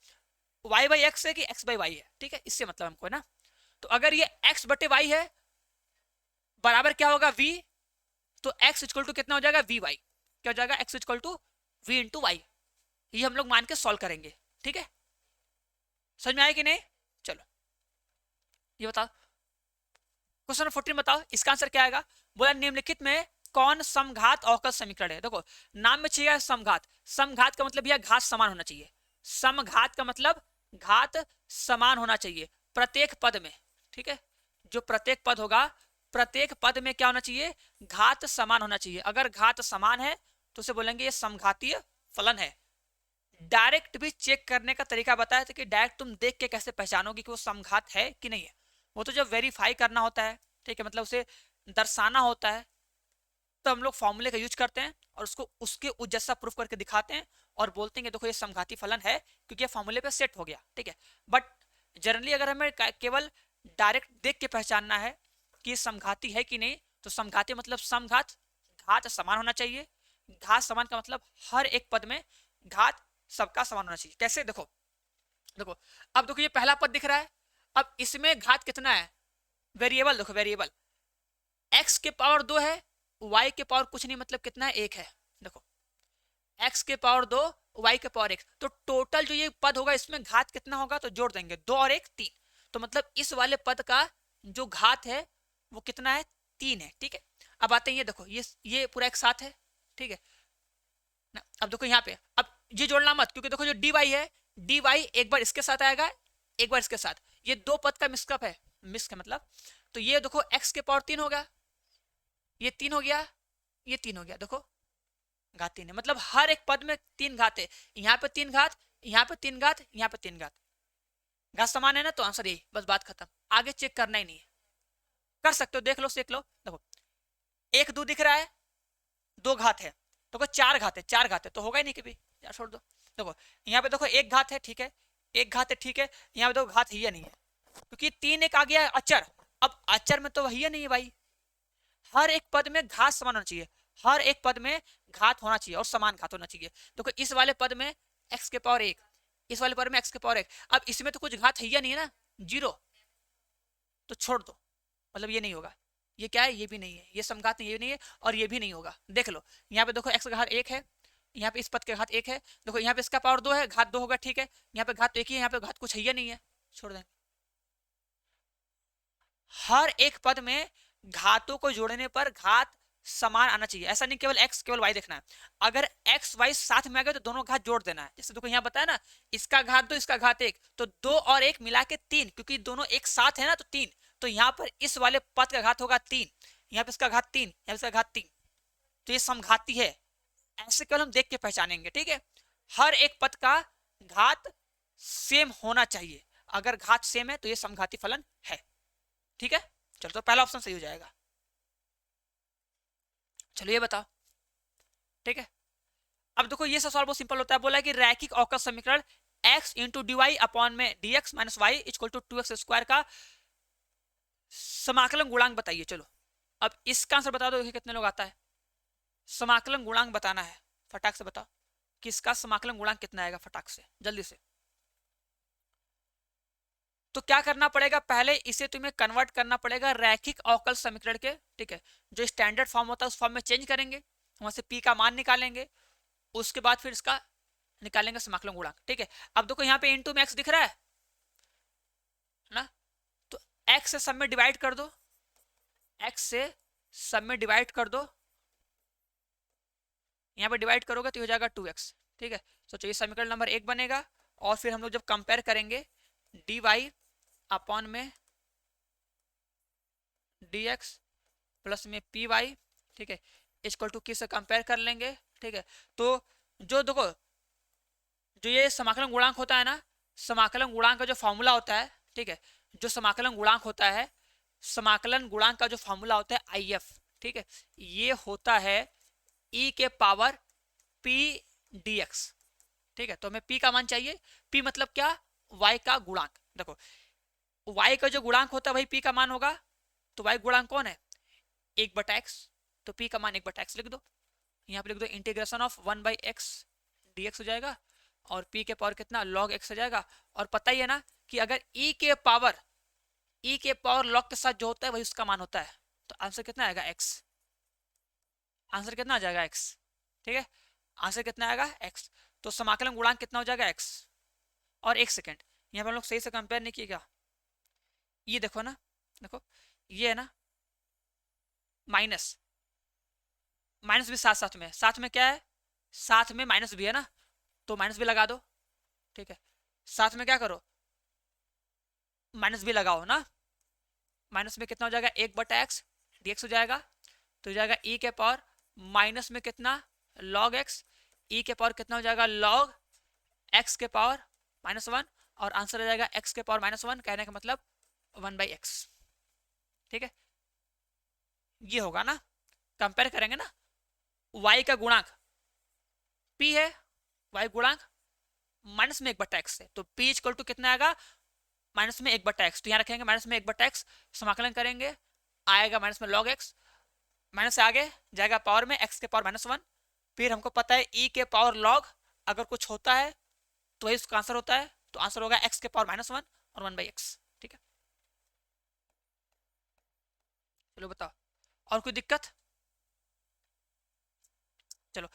S1: y बाई x है कि x बाई y है, ठीक है, इससे मतलब हमको है ना। तो अगर ये x बटे y है बराबर क्या होगा, v, तो x इक्वल टू कितना हो जाएगा, vy, क्या हो जाएगा, x equal to v into Y. ये हम लोग मान के सॉल्व करेंगे, ठीक है, समझ में आया कि नहीं। चलो ये बताओ, क्वेश्चन नंबर 14 बताओ, इसका आंसर क्या आएगा। बोला निम्नलिखित में कौन समघात अवकल समीकरण है। देखो नाम में चाहिए समघात, समघात का मतलब यह घात समान होना चाहिए, समघात का मतलब घात समान होना चाहिए प्रत्येक पद में, ठीक है। जो प्रत्येक पद होगा, प्रत्येक पद में क्या होना चाहिए, घात समान होना चाहिए। अगर घात समान है तो उसे बोलेंगे ये समघातीय फलन है। डायरेक्ट भी चेक करने का तरीका बताया था कि डायरेक्ट तुम देख के कैसे पहचानोगे कि वो समघात है कि नहीं है, वो तो जब वेरीफाई करना होता है, ठीक है, मतलब उसे दर्शाना होता है, तो हम लोग फॉर्मूले का यूज करते हैं और उसको उसके उस जैसा प्रूफ करके दिखाते हैं और बोलते हैं कि देखो ये समघाती फलन है क्योंकि ये फॉर्मूले पे सेट हो गया, ठीक है। बट जनरली अगर हमें केवल डायरेक्ट देख के पहचानना है कि समघाती है कि नहीं, तो समघाती मतलब समघात, घात समान होना चाहिए। घात समान का मतलब हर एक पद में घात सबका समान होना चाहिए। कैसे, देखो देखो, अब देखो ये पहला पद दिख रहा है, अब इसमें घात कितना है, वेरिएबल देखो, वेरिएबल x के पावर 2 है, y के पावर कुछ नहीं, मतलब कितना है, 1 है। देखो x के पावर 2, y के पावर 1, तो टोटल जो ये पद होगा इसमें घात कितना होगा, तो जोड़ देंगे 2 और 1 3, तो मतलब इस वाले पद का जो घात है वो कितना है, 3 है, ठीक है। अब आते हैं, ये देखो ये पूरा एक साथ है, ठीक है ना। अब देखो यहाँ पे, अब ये जोड़ना मत, क्योंकि देखो जो dy है, dy एक बार इसके साथ आएगा, एक बार इसके साथ, ये दो पद का मिस्कअप है, मिस्क है मतलब, तो ये देखो x के पावर 3 होगा, ये 3 हो गया, ये 3 हो गया, देखो घात 3 है, मतलब हर एक पद में 3 घात है, यहाँ पे 3 घात, यहाँ पे 3 घात, यहाँ पे 3 घात, घात समान है ना, तो आंसर यही, बस बात खत्म, आगे चेक करना ही नहीं है। कर सकते हो, देख लो, सेक लो, देखो 1 2 दिख रहा है, 2 घात है, तो 4 घात है, 4 घात है तो होगा ही नहीं कभी, यार छोड़ दो। देखो यहाँ पे देखो 1 घात है, ठीक है, 1 घात है, ठीक है, यहाँ पे देखो घात ही नहीं है, क्योंकि 3 एक आ गया है अचर, अब अचर में तो वही नहीं है भाई, हर एक पद में घात समान होना चाहिए, हर एक पद में घात होना चाहिए और समान घात होना चाहिए। देखो इस वाले पद में x के पावर 1, इस वाले पद में x के पावर 1, अब इसमें तो कुछ घात है नहीं है ना, 0, तो छोड़ दो, मतलब ये नहीं होगा, ये क्या है, ये भी नहीं है, ये समघात नहीं, ये नहीं है, और ये भी नहीं होगा। देख लो यहाँ पे देखो x का घात 1 है, यहाँ पे इस पद के घात 1 है, देखो यहाँ पे इसका पावर 2 है, घात 2 होगा, ठीक है, यहाँ पे घात 1 ही है, यहाँ पे घात कुछ है नहीं है, छोड़ दें। हर एक पद में घातों को जोड़ने पर घात समान आना चाहिए, ऐसा नहीं केवल x केवल y देखना है, अगर x y साथ में आ गए तो दोनों घात जोड़ देना है। जैसे देखो यहाँ बताया ना, इसका घात 2, इसका घात 1, तो 2 और 1 मिला के 3, क्योंकि दोनों एक साथ है ना, तो 3, तो यहाँ पर इस वाले पद का घात होगा 3, यहाँ पे इसका घात 3, यहाँ पे इसका घात 3, तो ये समघाती है, ऐसे केवल हम देख के पहचानेंगे, ठीक है। हर एक पद का घात सेम होना चाहिए, अगर घात सेम है तो ये समघाती फलन है, ठीक है। चलो तो पहला ऑप्शन सही हो जाएगा। चलो ये बताओ, ठीक है। अब देखो ये सब सवाल बहुत सिंपल होता है, बोला है कि रैखिक अवकल समीकरण x into D Y upon में dx minus Y equal to 2x square का समाकलन गुणांक बताइए। चलो अब इसका आंसर बता दो, कितने लोग आता है, समाकलन गुणांक बताना है, फटाक से बताओ किसका समाकलन गुणांक कितना आएगा, फटाक से जल्दी से। तो क्या करना पड़ेगा, पहले इसे तुम्हें कन्वर्ट करना पड़ेगा रैखिक अवकल समीकरण के, ठीक है, जो स्टैंडर्ड फॉर्म होता है उस फॉर्म में चेंज करेंगे, वहां से p का मान निकालेंगे, उसके बाद फिर इसका निकालेंगे समाकलन गुणांक, ठीक है। अब देखो यहाँ पे इनटू में x दिख रहा है ना, तो x से सब में डिवाइड कर दो, x से सब में डिवाइड कर दो, यहाँ पे डिवाइड करोगे तो हो जाएगा 2x, ठीक है। सोचो ये समीकरण नंबर 1 बनेगा, और फिर हम लोग जब कंपेयर करेंगे dy अपॉन में dx प्लस में py, ठीक है, इक्वल टू किस से कंपेयर कर लेंगे, ठीक है। तो जो देखो जो ये समाकलन गुणांक होता है ना, समाकलन गुणांक का जो फॉर्मूला होता है, ठीक है, जो समाकलन गुणांक होता है, समाकलन गुणांक का जो फॉर्मूला होता है आई एफ, ठीक है, ये होता है ई के पावर पी डी एक्स, ठीक है। तो हमें पी का मान चाहिए, पी मतलब क्या, वाई का गुणांक। देखो वाई का जो गुणांक होता है वही पी का मान होगा, तो वाई गुणांक कौन है, एक बटा एक्स, तो पी का मान एक बटा एक्स लिख दो, यहाँ पे लिख दो इंटीग्रेशन ऑफ 1/x dx हो जाएगा, और p के पावर कितना log x हो जाएगा। और पता ही है ना कि अगर e के पावर log के साथ जो होता है वही उसका मान होता है, तो आंसर कितना आएगा x, आंसर कितना आ जाएगा x, ठीक है, आंसर कितना आएगा x। तो समाकलन गुणांक कितना हो जाएगा x। और एक सेकेंड, यहाँ पर हम लोग सही से कंपेयर नहीं किए क्या, ये देखो ना, देखो ये है ना माइनस, माइनस भी साथ में क्या है, साथ में माइनस भी है ना, तो माइनस भी लगा दो, ठीक है। साथ में क्या करो, माइनस भी लगाओ ना, माइनस में कितना हो जाएगा, एक बटा एक्स डीएक्स हो जाएगा, तो हो जाएगा ई के पावर माइनस में कितना लॉग एक्स, ई के पावर कितना हो जाएगा लॉग एक्स के पावर -1, और आंसर आ जाएगा एक्स के पावर -1, कहने का मतलब 1/x, ठीक है। ये होगा ना, कंपेयर करेंगे ना, y का गुणांक p है, y गुणांक माइनस में एक बटा एक्स है, तो p इक्वल टू कितना आएगा, माइनस में एक बटा एक्स, तो यहाँ रखेंगे माइनस में एक बटा एक्स, समाकलन करेंगे आएगा माइनस में लॉग एक्स, माइनस से आगे जाएगा पावर में एक्स के पावर -1, फिर हमको पता है ई के पावर लॉग, अगर कुछ होता है तो वही उसका आंसर होता है, तो आंसर होगा एक्स के पावर -1 और 1/x, ठीक है। चलो बताओ, और कोई दिक्कत, चलो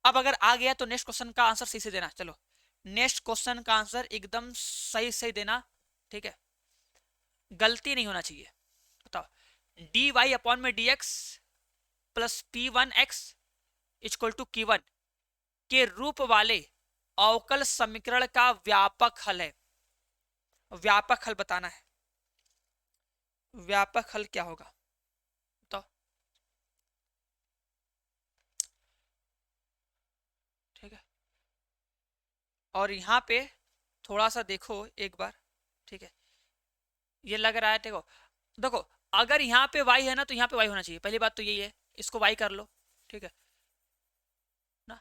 S1: अब अगर आ गया तो नेक्स्ट क्वेश्चन का आंसर सही से देना, चलो नेक्स्ट क्वेश्चन का आंसर एकदम सही सही देना, ठीक है, गलती नहीं होना चाहिए। बताओ डी वाई अपॉन में D X plus P one X equal to की वन के रूप वाले अवकल समीकरण का व्यापक हल है, व्यापक हल बताना है, व्यापक हल क्या होगा तो, ठीक है। और यहां पे थोड़ा सा देखो एक बार, ठीक है, ये लग रहा है, देखो देखो अगर यहाँ पे y है ना तो यहाँ पे y होना चाहिए, पहली बात तो यही है, इसको y कर लो, ठीक है ना,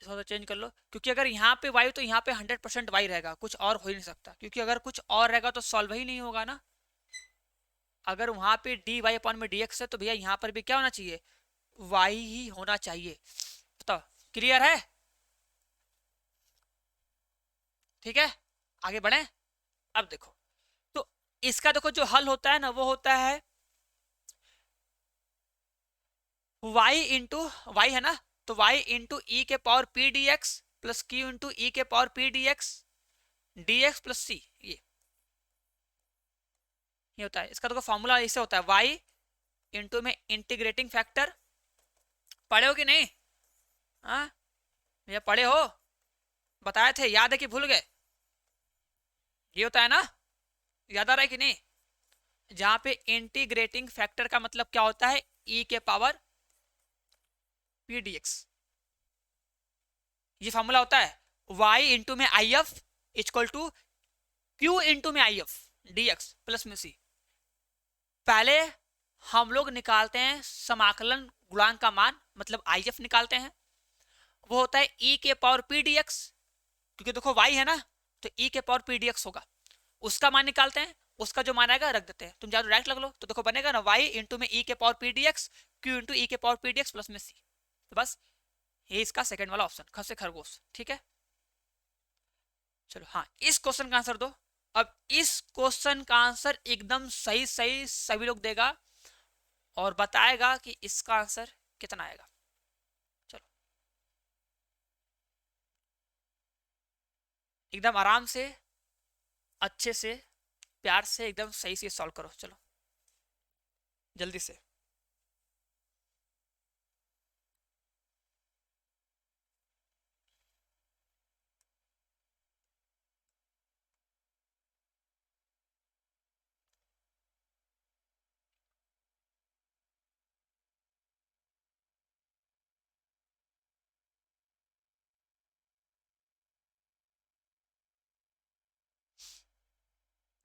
S1: इसको चेंज कर लो, क्योंकि अगर यहाँ पे y तो यहाँ पे 100% y रहेगा, कुछ और हो ही नहीं सकता, क्योंकि अगर कुछ और रहेगा तो सॉल्व ही नहीं होगा ना। अगर वहां पे डी वाई अपॉन में डी एक्स है तो भैया यहाँ पर भी क्या होना चाहिए, y ही होना चाहिए। बताओ क्लियर है, ठीक है, आगे बढ़े। अब देखो तो इसका देखो जो हल होता है ना वो होता है y इंटू वाई है ना, तो y इंटू ई के power P D X plus Q into E के power P D X D X plus C, ये होता है। इसका देखो फॉर्मूला ऐसे होता है, y इंटू में इंटीग्रेटिंग फैक्टर, पढ़े हो कि नहीं, हाँ भैया पढ़े हो, बताए थे, याद है कि भूल गए, ये होता है ना, याद आ रहा है कि नहीं, जहां पे इंटीग्रेटिंग फैक्टर का मतलब क्या होता है, ई के पावर पी डी एक्स, ये फॉर्मूला होता है, y इंटू में I F equal to Q into में I F D X plus में सी। पहले हम लोग निकालते हैं समाकलन गुणांक का मान, मतलब आई एफ निकालते हैं, वो होता है ई के पावर पी डी एक्स, क्योंकि देखो y है ना तो ई के पावर पी डी एक्स होगा, उसका मान निकालते हैं, उसका जो मान आएगा रख देते हैं, तुम जाओ डायरेक्ट लग लो, तो देखो बनेगा ना y इंटू में ई के power P D X Q into E के power P D X plus में सी, तो बस ये इसका सेकंड वाला ऑप्शन, ख से खरगोश, ठीक है। चलो हाँ इस क्वेश्चन का आंसर दो। अब इस क्वेश्चन का आंसर एकदम सही सही सभी लोग देगा और बताएगा कि इसका आंसर कितना आएगा। चलो एकदम आराम से, अच्छे से, प्यार से एकदम सही से सॉल्व करो, चलो जल्दी से।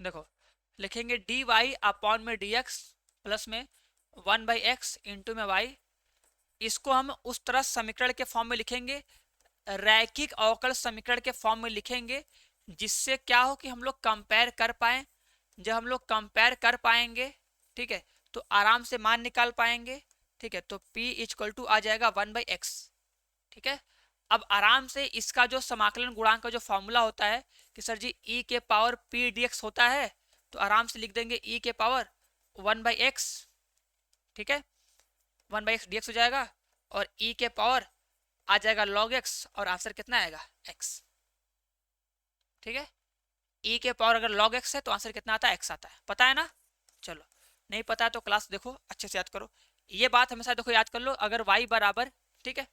S1: देखो लिखेंगे डी वाई अपॉन में डी एक्स प्लस में 1/x इंटू में y। इसको हम उस तरह समीकरण के फॉर्म में लिखेंगे, रैखिक अवकल समीकरण के फॉर्म में लिखेंगे, जिससे क्या हो कि हम लोग कंपेयर कर पाए। जब हम लोग कंपेयर कर पाएंगे, ठीक है, तो आराम से मान निकाल पाएंगे। ठीक है, तो p इक्वल टू आ जाएगा 1/x। ठीक है, अब आराम से इसका जो समाकलन गुणांक का जो फॉर्मूला होता है कि सर जी e के पावर p dx होता है, तो आराम से लिख देंगे e के पावर 1/x। ठीक है, 1/x dx हो जाएगा और e के पावर आ जाएगा log x और आंसर कितना आएगा x। ठीक है, e के पावर अगर log x है तो आंसर कितना आता है x आता है। पता है ना? चलो, नहीं पता है तो क्लास देखो, अच्छे से याद करो। ये बात हमेशा देखो याद कर लो, अगर y बराबर, ठीक है,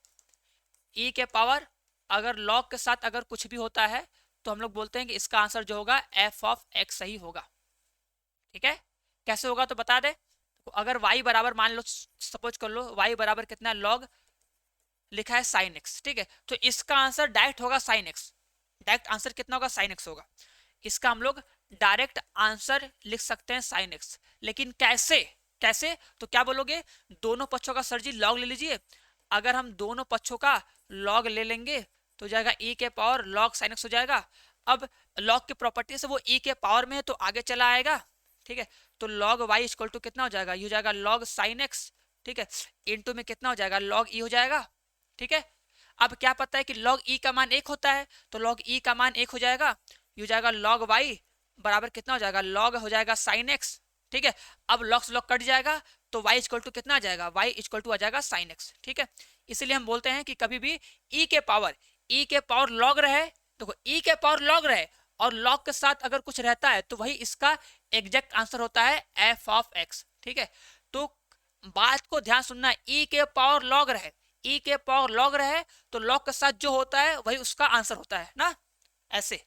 S1: e के पावर अगर log के साथ अगर कुछ भी होता है तो हम लोग बोलते हैं कि इसका आंसर जो होगा f ऑफ x सही होगा। ठीक है, कैसे होगा तो बता दे। तो अगर y बराबर मान लो, सपोज कर लो y बराबर कितना log लिखा है sin x, ठीक है, तो इसका आंसर डायरेक्ट होगा sin x। डायरेक्ट आंसर कितना होगा? sin x होगा। इसका हम लोग डायरेक्ट आंसर लिख सकते हैं sin x। लेकिन कैसे? कैसे तो क्या बोलोगे? दोनों पक्षों का सर जी log ले लीजिए। अगर हम दोनों पक्षों का log ले लेंगे तो जाएगा e के पावर log sin x हो जाएगा। अब log की प्रॉपर्टी से वो e के पावर में है तो आगे चला आएगा। ठीक है, तो log y इक्वल टू कितना हो जाएगा? ये हो जाएगा log sin x। ठीक है, इनटू में कितना हो जाएगा? log e हो जाएगा। ठीक है, अब क्या पता है कि log e का मान 1 होता है, तो log e का मान 1 हो जाएगा। ये हो जाएगा log y बराबर कितना हो जाएगा? log हो जाएगा sin x। ठीक है, अब log से log कट जाएगा तो y इक्वल टू कितना आ जाएगा? y इक्वल टू आ जाएगा sin x। ठीक है, इसलिए हम बोलते हैं कि कभी भी e के पावर log रहे, देखो e के पावर log रहे और log के साथ अगर कुछ रहता है तो वही इसका एग्जैक्ट आंसर होता है f ऑफ x। ठीक है, तो बात को ध्यान सुनना, e के पावर log रहे, e के पावर log रहे तो log के साथ जो होता है वही उसका आंसर होता है ना, ऐसे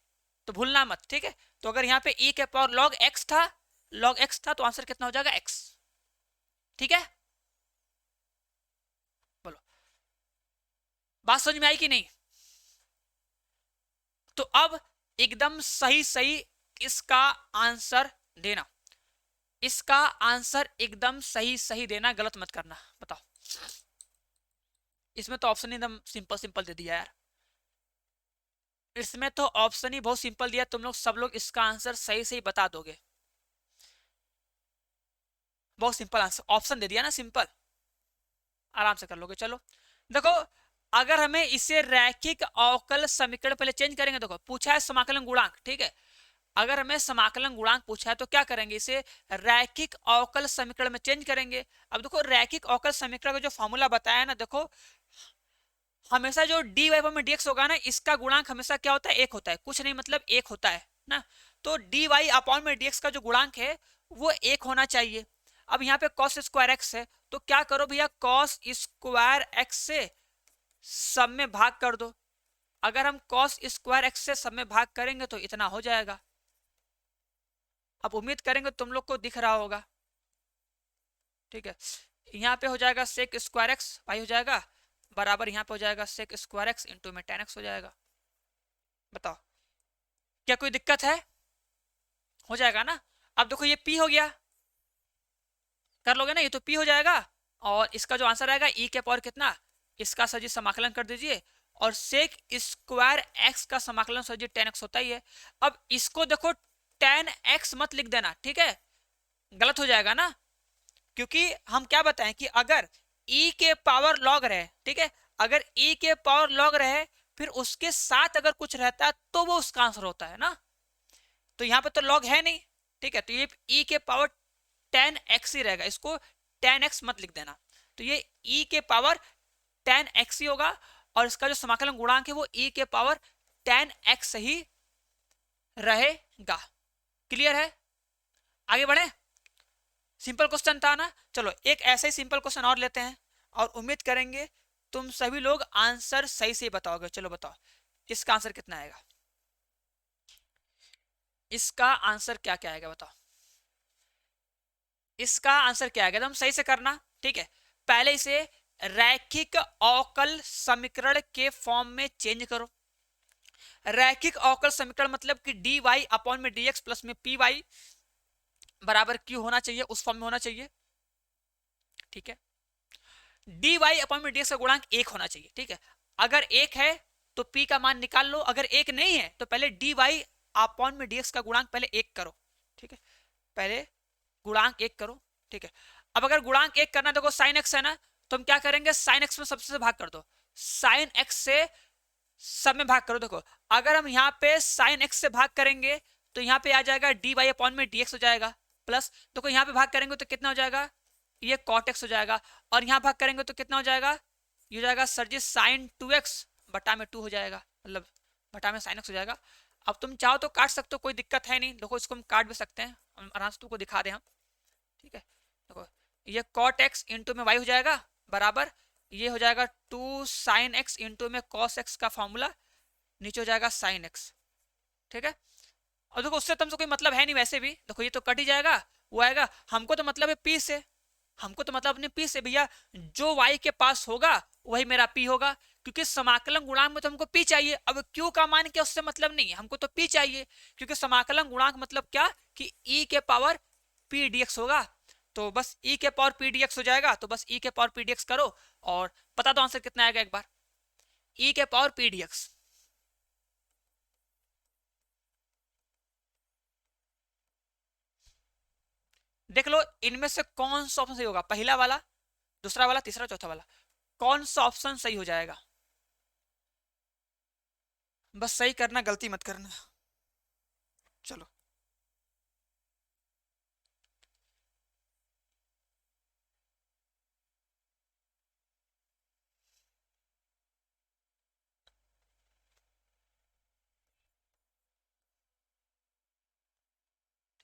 S1: तो भूलना मत। ठीक है, तो अगर यहाँ पे e के पावर log x था तो आंसर कितना हो जाएगा? x। ठीक है, बोलो बात समझ में आई कि नहीं? तो अब एकदम सही सही इसका आंसर देना, इसका आंसर एकदम सही सही देना, गलत मत करना। बताओ, इसमें तो ऑप्शन एकदम सिंपल सिंपल दे दिया यार। इसमें तो ऑप्शन ही बहुत सिंपल दिया, तुम लोग सब लोग इसका आंसर सही सही बता दोगे। बहुत सिंपल आंसर, ऑप्शन दे दिया ना, सिंपल, आराम से कर लोगे। चलो देखो, अगर हमें इसे रैखिक अवकल समीकरण पहले चेंज करेंगे, देखो पूछा है समाकलन गुणांक। ठीक है, अगर हमें समाकलन गुणांक पूछा है तो क्या करेंगे? इसे रैखिक अवकल समीकरण में चेंज करेंगे। अब देखो रैखिक अवकल समीकरण का जो फॉर्मूला बताया है ना, देखो हमेशा जो डी वाई में dx होगा ना, इसका गुणांक हमेशा क्या होता है? 1 होता है, कुछ नहीं मतलब 1 होता है ना। तो डी वाई अपॉन में dx का जो गुणांक है वो 1 होना चाहिए। अब यहाँ पे cos स्क्वायर x है तो क्या करो भैया, cos स्क्वायर x से सब में भाग कर दो। अगर हम cos स्क्वायर x से सब में भाग करेंगे तो इतना हो जाएगा। अब उम्मीद करेंगे तुम लोग को दिख रहा होगा। ठीक है, यहाँ पे हो जाएगा sec स्क्वायर x भाई हो जाएगा बराबर, यहाँ पे हो जाएगा sec स्क्वायर x इंटू में tan x हो जाएगा। बताओ क्या कोई दिक्कत है? हो जाएगा ना। अब देखो ये p हो गया, कर लोगे ना, ये तो p हो जाएगा और इसका जो आंसर आएगा e के पावर कितना, इसका सर जी समाकलन कर दीजिए और sec स्क्वायर x का समाकलन सर जी tan x होता ही है। अब इसको देखो tan x मत लिख देना, ठीक है, गलत हो जाएगा ना, क्योंकि हम क्या बताएं कि अगर e के पावर log रहे, ठीक है, अगर e के पावर log रहे फिर उसके साथ अगर कुछ रहता है तो वो उसका आंसर होता है ना। तो यहाँ पे तो log है नहीं, ठीक है, तो ये e के पावर tan x ही रहेगा, इसको tan x मत लिख देना। तो ये e के पावर tan x ही होगा और इसका जो समाकलन गुणांक है वो e के पावर tan x ही रहेगा। क्लियर है? आगे बढ़े, सिंपल क्वेश्चन था ना। चलो एक ऐसे ही सिंपल क्वेश्चन और लेते हैं और उम्मीद करेंगे तुम सभी लोग आंसर सही से बताओगे। चलो बताओ इसका आंसर कितना आएगा, इसका आंसर क्या क्या आएगा बताओ, इसका आंसर क्या आएगा? एकदम सही से करना, ठीक है। पहले इसे रैखिक अवकल समीकरण के फॉर्म में चेंज करो। रैखिक अवकल समीकरण मतलब कि dy अपॉन में dx प्लस में py बराबर q होना चाहिए, उस फॉर्म में होना चाहिए, ठीक है। dy अपॉन में dx का गुणांक 1 होना चाहिए, ठीक है। अगर 1 है तो p का मान निकाल लो, अगर 1 नहीं है तो पहले dy अपॉन में dx का गुणांक पहले 1 करो, ठीक है। पहले गुणांक 1 करो, ठीक है। अब अगर गुणांक 1 करना, देखो साइन x है ना, तो हम क्या करेंगे, साइन x में सबसे से भाग कर दो, साइन x से सब में भाग करो। देखो अगर हम यहाँ पे साइन x से भाग करेंगे तो यहाँ पे आ जाएगा dy अपॉन में dx हो जाएगा, प्लस देखो यहाँ पे भाग करेंगे तो कितना हो जाएगा, ये cot x हो जाएगा, और यहाँ भाग करेंगे तो कितना हो जाएगा, ये हो जाएगा सर जी साइन 2x बटा में 2 हो जाएगा, मतलब बटा में साइन x हो जाएगा। अब तुम चाहो तो काट सकते हो, कोई दिक्कत है नहीं, देखो इसको हम काट भी सकते हैं, आराम से तुमको दिखा दे हम, ठीक है। देखो ये cot x इंटू में y हो जाएगा बराबर, ये हो जाएगा 2 साइन x इंटू में cos x का फॉर्मूला, नीचे हो जाएगा साइन x, ठीक है। और देखो उससे तुमसे कोई मतलब है नहीं वैसे भी, देखो ये तो कट ही जाएगा, वो आएगा, हमको तो मतलब है p से, हमको तो मतलब अपने p से भैया, जो y के पास होगा वही मेरा p होगा, क्योंकि समाकलन गुणांक में तो हमको p चाहिए। अब q का मान क्या, उससे मतलब नहीं है, हमको तो p चाहिए, क्योंकि समाकलन गुणांक मतलब क्या कि e के पावर p dx होगा, तो बस e के पावर p dx हो जाएगा, तो बस e के पावर p dx करो और पता दो आंसर कितना आएगा एक बार, e के पावर p dx। देख लो इनमें से कौन सा ऑप्शन सही होगा, पहला वाला, दूसरा वाला, तीसरा, चौथा वाला, कौन सा ऑप्शन सही हो जाएगा, बस सही करना, गलती मत करना। चलो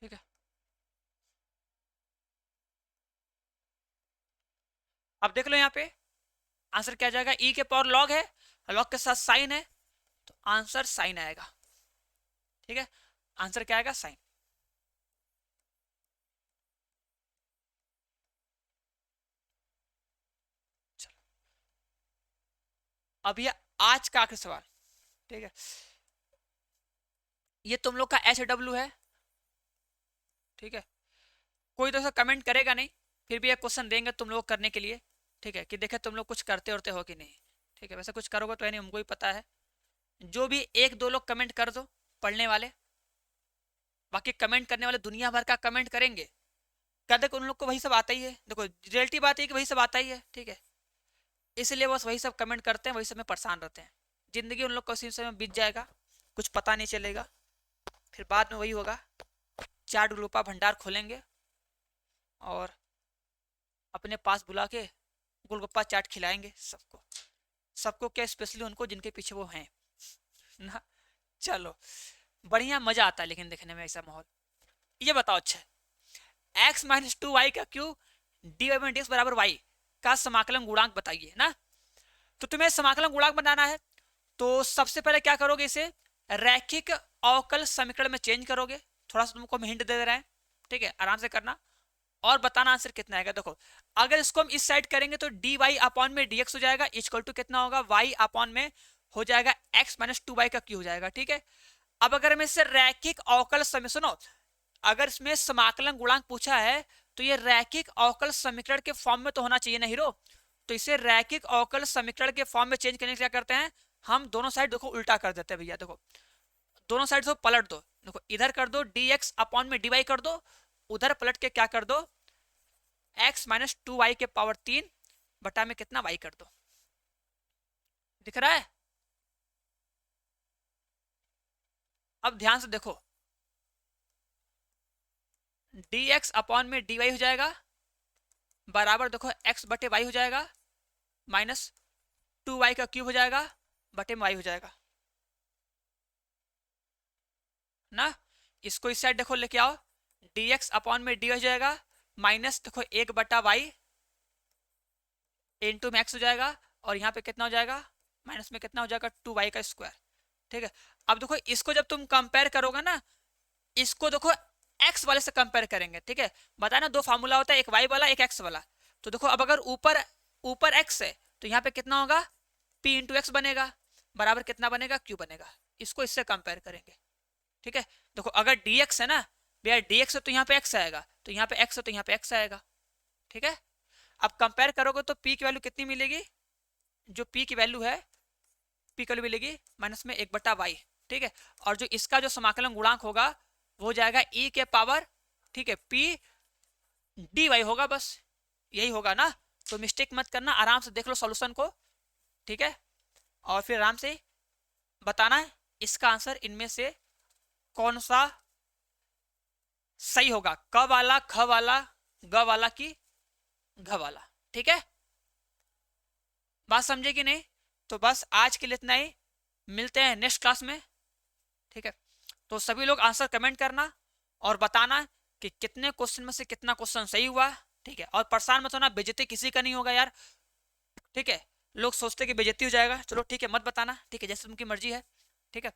S1: ठीक है, अब देख लो यहाँ पे आंसर क्या जाएगा, e के पावर लॉग है, लॉग के साथ साइन है, तो आंसर साइन आएगा, ठीक है। आंसर क्या आएगा, साइन। अब ये आज का आखिरी सवाल, ठीक है, ये तुम लोग का HW है, ठीक है। कोई तो कमेंट करेगा नहीं, फिर भी एक क्वेश्चन देंगे तुम लोग करने के लिए, ठीक है, कि देखे तुम लोग कुछ करते उरते हो कि नहीं, ठीक है। वैसे कुछ करोगे तो है नहीं, हमको भी पता है, जो भी एक दो लोग कमेंट कर दो पढ़ने वाले, बाकी कमेंट करने वाले दुनिया भर का कमेंट करेंगे, क्या देखो उन लोग को वही सब आता ही है, देखो रियलिटी बात है कि वही सब आता ही है, ठीक है। इसलिए बस वही सब कमेंट करते हैं, वही सब में परेशान रहते हैं, जिंदगी उन लोग को उसी समय बीत जाएगा, कुछ पता नहीं चलेगा, फिर बाद में वही होगा, चाट ग्रुपा भंडार खोलेंगे और अपने पास बुला के गोलगप्पा चाट खिलाएंगे सबको, सबको क्या, स्पेशली उनको जिनके पीछे वो हैं ना। चलो बढ़िया मजा आता है लेकिन देखने में ऐसा माहौल। ये बताओ अच्छा, x माइनस 2y का क्यू dy बाई dx बराबर y का समाकलन गुणांक बताइए ना। तो तुम्हें समाकलन गुणांक बनाना है, तो सबसे पहले क्या करोगे, इसे रैखिक अवकल समीकरण में चेंज करोगे, थोड़ा सा तुमको हम हिंट दे रहे हैं, ठीक है, आराम से करना और बताना आंसर कितना आएगा। देखो अगर इसको हम इस साइड करेंगे तो dy अपॉन में dx हो जाएगा, इक्वल टू कितना होगा, y अपॉन में हो जाएगा x माइनस 2y का क्यू हो जाएगा, ठीक है। अब अगर मैं इससे रैखिक अवकल समीकरण, सुनो, अगर इसमें समाकलन गुणांक पूछा है तो ये रैखिक अवकल समीकरण के फॉर्म में तो होना चाहिए ना हीरो, तो इसे रैखिक अवकल समीकरण के फॉर्म में चेंज करने के लिए क्या करते हैं, हम दोनों साइड देखो उल्टा कर देते हैं भैया, देखो दोनों साइड से पलट दो, देखो इधर कर दो dx अपॉन में dy कर दो, उधर पलट के क्या कर दो, x माइनस 2y के पावर 3 बटा में कितना y कर दो, दिख रहा है। अब ध्यान से देखो, dx अपॉन में dy हो जाएगा बराबर, देखो x बटे y हो जाएगा माइनस 2y का क्यूब हो जाएगा बटे में y हो जाएगा ना। इसको इस साइड देखो लेके आओ, dx अपॉन में dy हो जाएगा माइनस देखो 1 बटा y इंटू में x हो जाएगा, और यहाँ पे कितना हो जाएगा, माइनस में कितना हो जाएगा 2y का स्क्वायर, ठीक है। अब देखो इसको जब तुम कंपेयर करोगे ना, इसको देखो x वाले से कंपेयर करेंगे, ठीक है। बताया ना दो फार्मूला होता है, एक y वाला एक x वाला, तो देखो अब अगर ऊपर ऊपर x है तो यहाँ पे कितना होगा, p इंटू एक्स बनेगा, बराबर कितना बनेगा, q बनेगा, इसको इससे कंपेयर करेंगे, ठीक है। देखो अगर dx है ना भैया, dx है तो यहाँ पे x आएगा, तो यहाँ पे x है तो यहाँ पे x आएगा, ठीक है। अब कंपेयर करोगे तो p की वैल्यू कितनी मिलेगी, जो p की वैल्यू है, p की वैल्यू मिलेगी माइनस में 1/y, ठीक है। और जो इसका जो समाकलन गुणांक होगा वो हो जाएगा e के पावर, ठीक है, p dy होगा, बस यही होगा ना। तो मिस्टेक मत करना, आराम से देख लो सॉल्यूशन को, ठीक है, और फिर आराम से बताना है इसका आंसर इनमें से कौन सा सही होगा, क वाला, ख वाला, ग वाला की घ वाला, ठीक है। बात समझे कि नहीं? तो बस आज के लिए इतना ही, मिलते हैं नेक्स्ट क्लास में, ठीक है। तो सभी लोग आंसर कमेंट करना और बताना कि कितने क्वेश्चन में से कितना क्वेश्चन सही हुआ, ठीक है। और परेशान मत होना, बेइज्जती किसी का नहीं होगा यार, ठीक है। लोग सोचते कि बेइज्जती हो जाएगा, चलो ठीक है, मत बताना, ठीक है, जैसे तुमकी मर्जी है, ठीक है।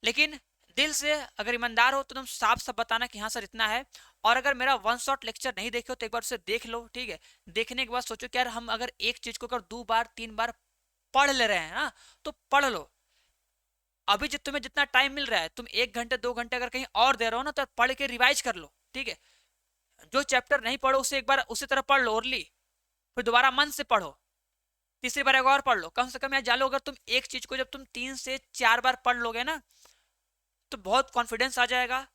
S1: लेकिन दिल से अगर ईमानदार हो तो तुम साफ साफ बताना कि हाँ सर इतना है। और अगर मेरा वन शॉट लेक्चर नहीं देखे हो तो एक बार उसे देख लो, ठीक है। देखने के बाद सोचो कि यार हम अगर एक चीज को अगर 2 बार 3 बार पढ़ ले रहे हैं ना, तो पढ़ लो। अभी जो तुम्हें जितना टाइम मिल रहा है, तुम 1 घंटे 2 घंटे अगर कहीं और दे रहे हो ना, तो पढ़ के रिवाइज कर लो, ठीक है। जो चैप्टर नहीं पढ़ो उसे एक बार उसी तरह पढ़ लो ओरली, फिर दोबारा मन से पढ़ो, तीसरी बार एक और पढ़ लो, कम से कम यार जानो, अगर तुम एक चीज को जब तुम 3 से 4 बार पढ़ लोगे ना, तो बहुत कॉन्फिडेंस आ जाएगा,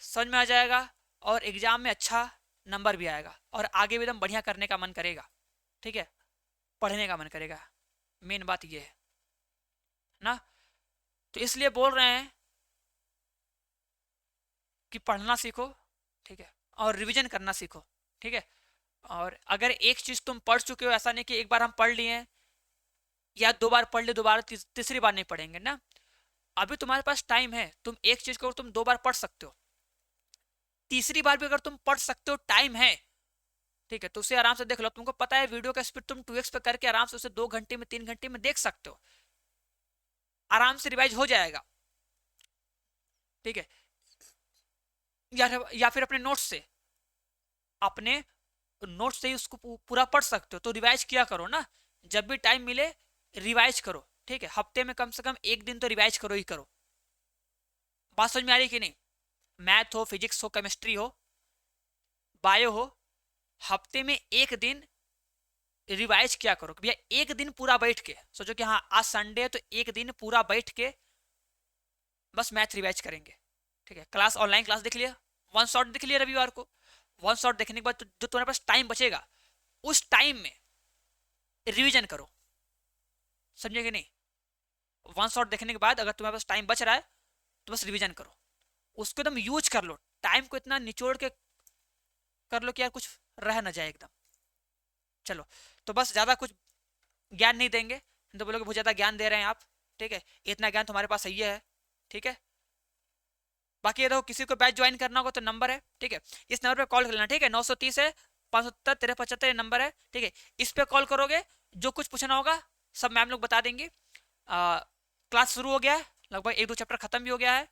S1: समझ में आ जाएगा, और एग्जाम में अच्छा नंबर भी आएगा, और आगे भी एकदम बढ़िया करने का मन करेगा, ठीक है, पढ़ने का मन करेगा। मेन बात ये है ना, तो इसलिए बोल रहे हैं कि पढ़ना सीखो, ठीक है, और रिवीजन करना सीखो, ठीक है। और अगर एक चीज तुम पढ़ चुके हो, ऐसा नहीं कि एक बार हम पढ़ लिए या 2 बार पढ़ लिए, दोबारा तीसरी बार नहीं पढ़ेंगे ना। अभी तुम्हारे पास टाइम है, तुम एक चीज को तुम 2 बार पढ़ सकते हो, तीसरी बार भी अगर तुम पढ़ सकते हो, टाइम है, ठीक है, तो उसे आराम से देख लो। तुमको पता है वीडियो का स्पीड तुम 2x पे करके आराम से उसे 2 घंटे में 3 घंटे में देख सकते हो, आराम से रिवाइज हो जाएगा, ठीक है। या फिर अपने नोट्स से ही उसको पूरा पढ़ सकते हो। तो रिवाइज किया करो ना, जब भी टाइम मिले रिवाइज करो, ठीक है। हफ्ते में कम से कम एक दिन तो रिवाइज करो ही करो। बात समझ में आ रही कि नहीं? मैथ हो, फिजिक्स हो, केमिस्ट्री हो, बायो हो, हफ्ते में एक दिन रिवाइज क्या करो भैया। एक दिन पूरा बैठ के सोचो कि हाँ आज संडे है, तो एक दिन पूरा बैठ के बस मैथ रिवाइज करेंगे, ठीक है। क्लास ऑनलाइन क्लास देख लिया, वन शॉट देख लिया रविवार को, वन शॉट देखने के बाद जो तुम्हारे पास टाइम बचेगा, उस टाइम में रिवीजन करो, समझे कि नहीं? वन शॉट देखने के बाद अगर तुम्हारे पास टाइम बच रहा है तो बस रिवीजन करो, उसको एकदम यूज कर लो, टाइम को इतना निचोड़ के कर लो कि यार कुछ रह ना जाए एकदम। चलो, तो बस ज्यादा कुछ ज्ञान नहीं देंगे, तो बोलोगे बहुत ज्यादा ज्ञान दे रहे हैं आप, ठीक है, इतना ज्ञान तुम्हारे पास सही है, ठीक है। बाकी ये देखो, किसी को बैच ज्वाइन करना होगा तो नंबर है, ठीक है, इस नंबर पे कॉल कर लेना, ठीक है। 930 है 570 नंबर है, ठीक है। इस पे कॉल करोगे, जो कुछ पूछना होगा सब मैम लोग बता देंगे। क्लास शुरू हो गया है, लगभग 1-2 चैप्टर खत्म भी हो गया है,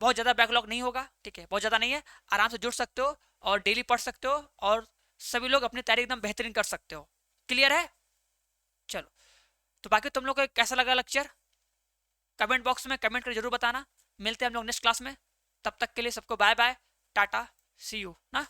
S1: बहुत ज़्यादा बैकलॉग नहीं होगा, ठीक है, बहुत ज़्यादा नहीं है, आराम से जुड़ सकते हो और डेली पढ़ सकते हो, और सभी लोग अपनी तैयारी एकदम बेहतरीन कर सकते हो। क्लियर है? चलो, तो बाकी तुम लोग को कैसा लगा लेक्चर, कमेंट बॉक्स में कमेंट कर जरूर बताना। मिलते हैं हम लोग नेक्स्ट क्लास में, तब तक के लिए सबको bye bye, tata, see you ना।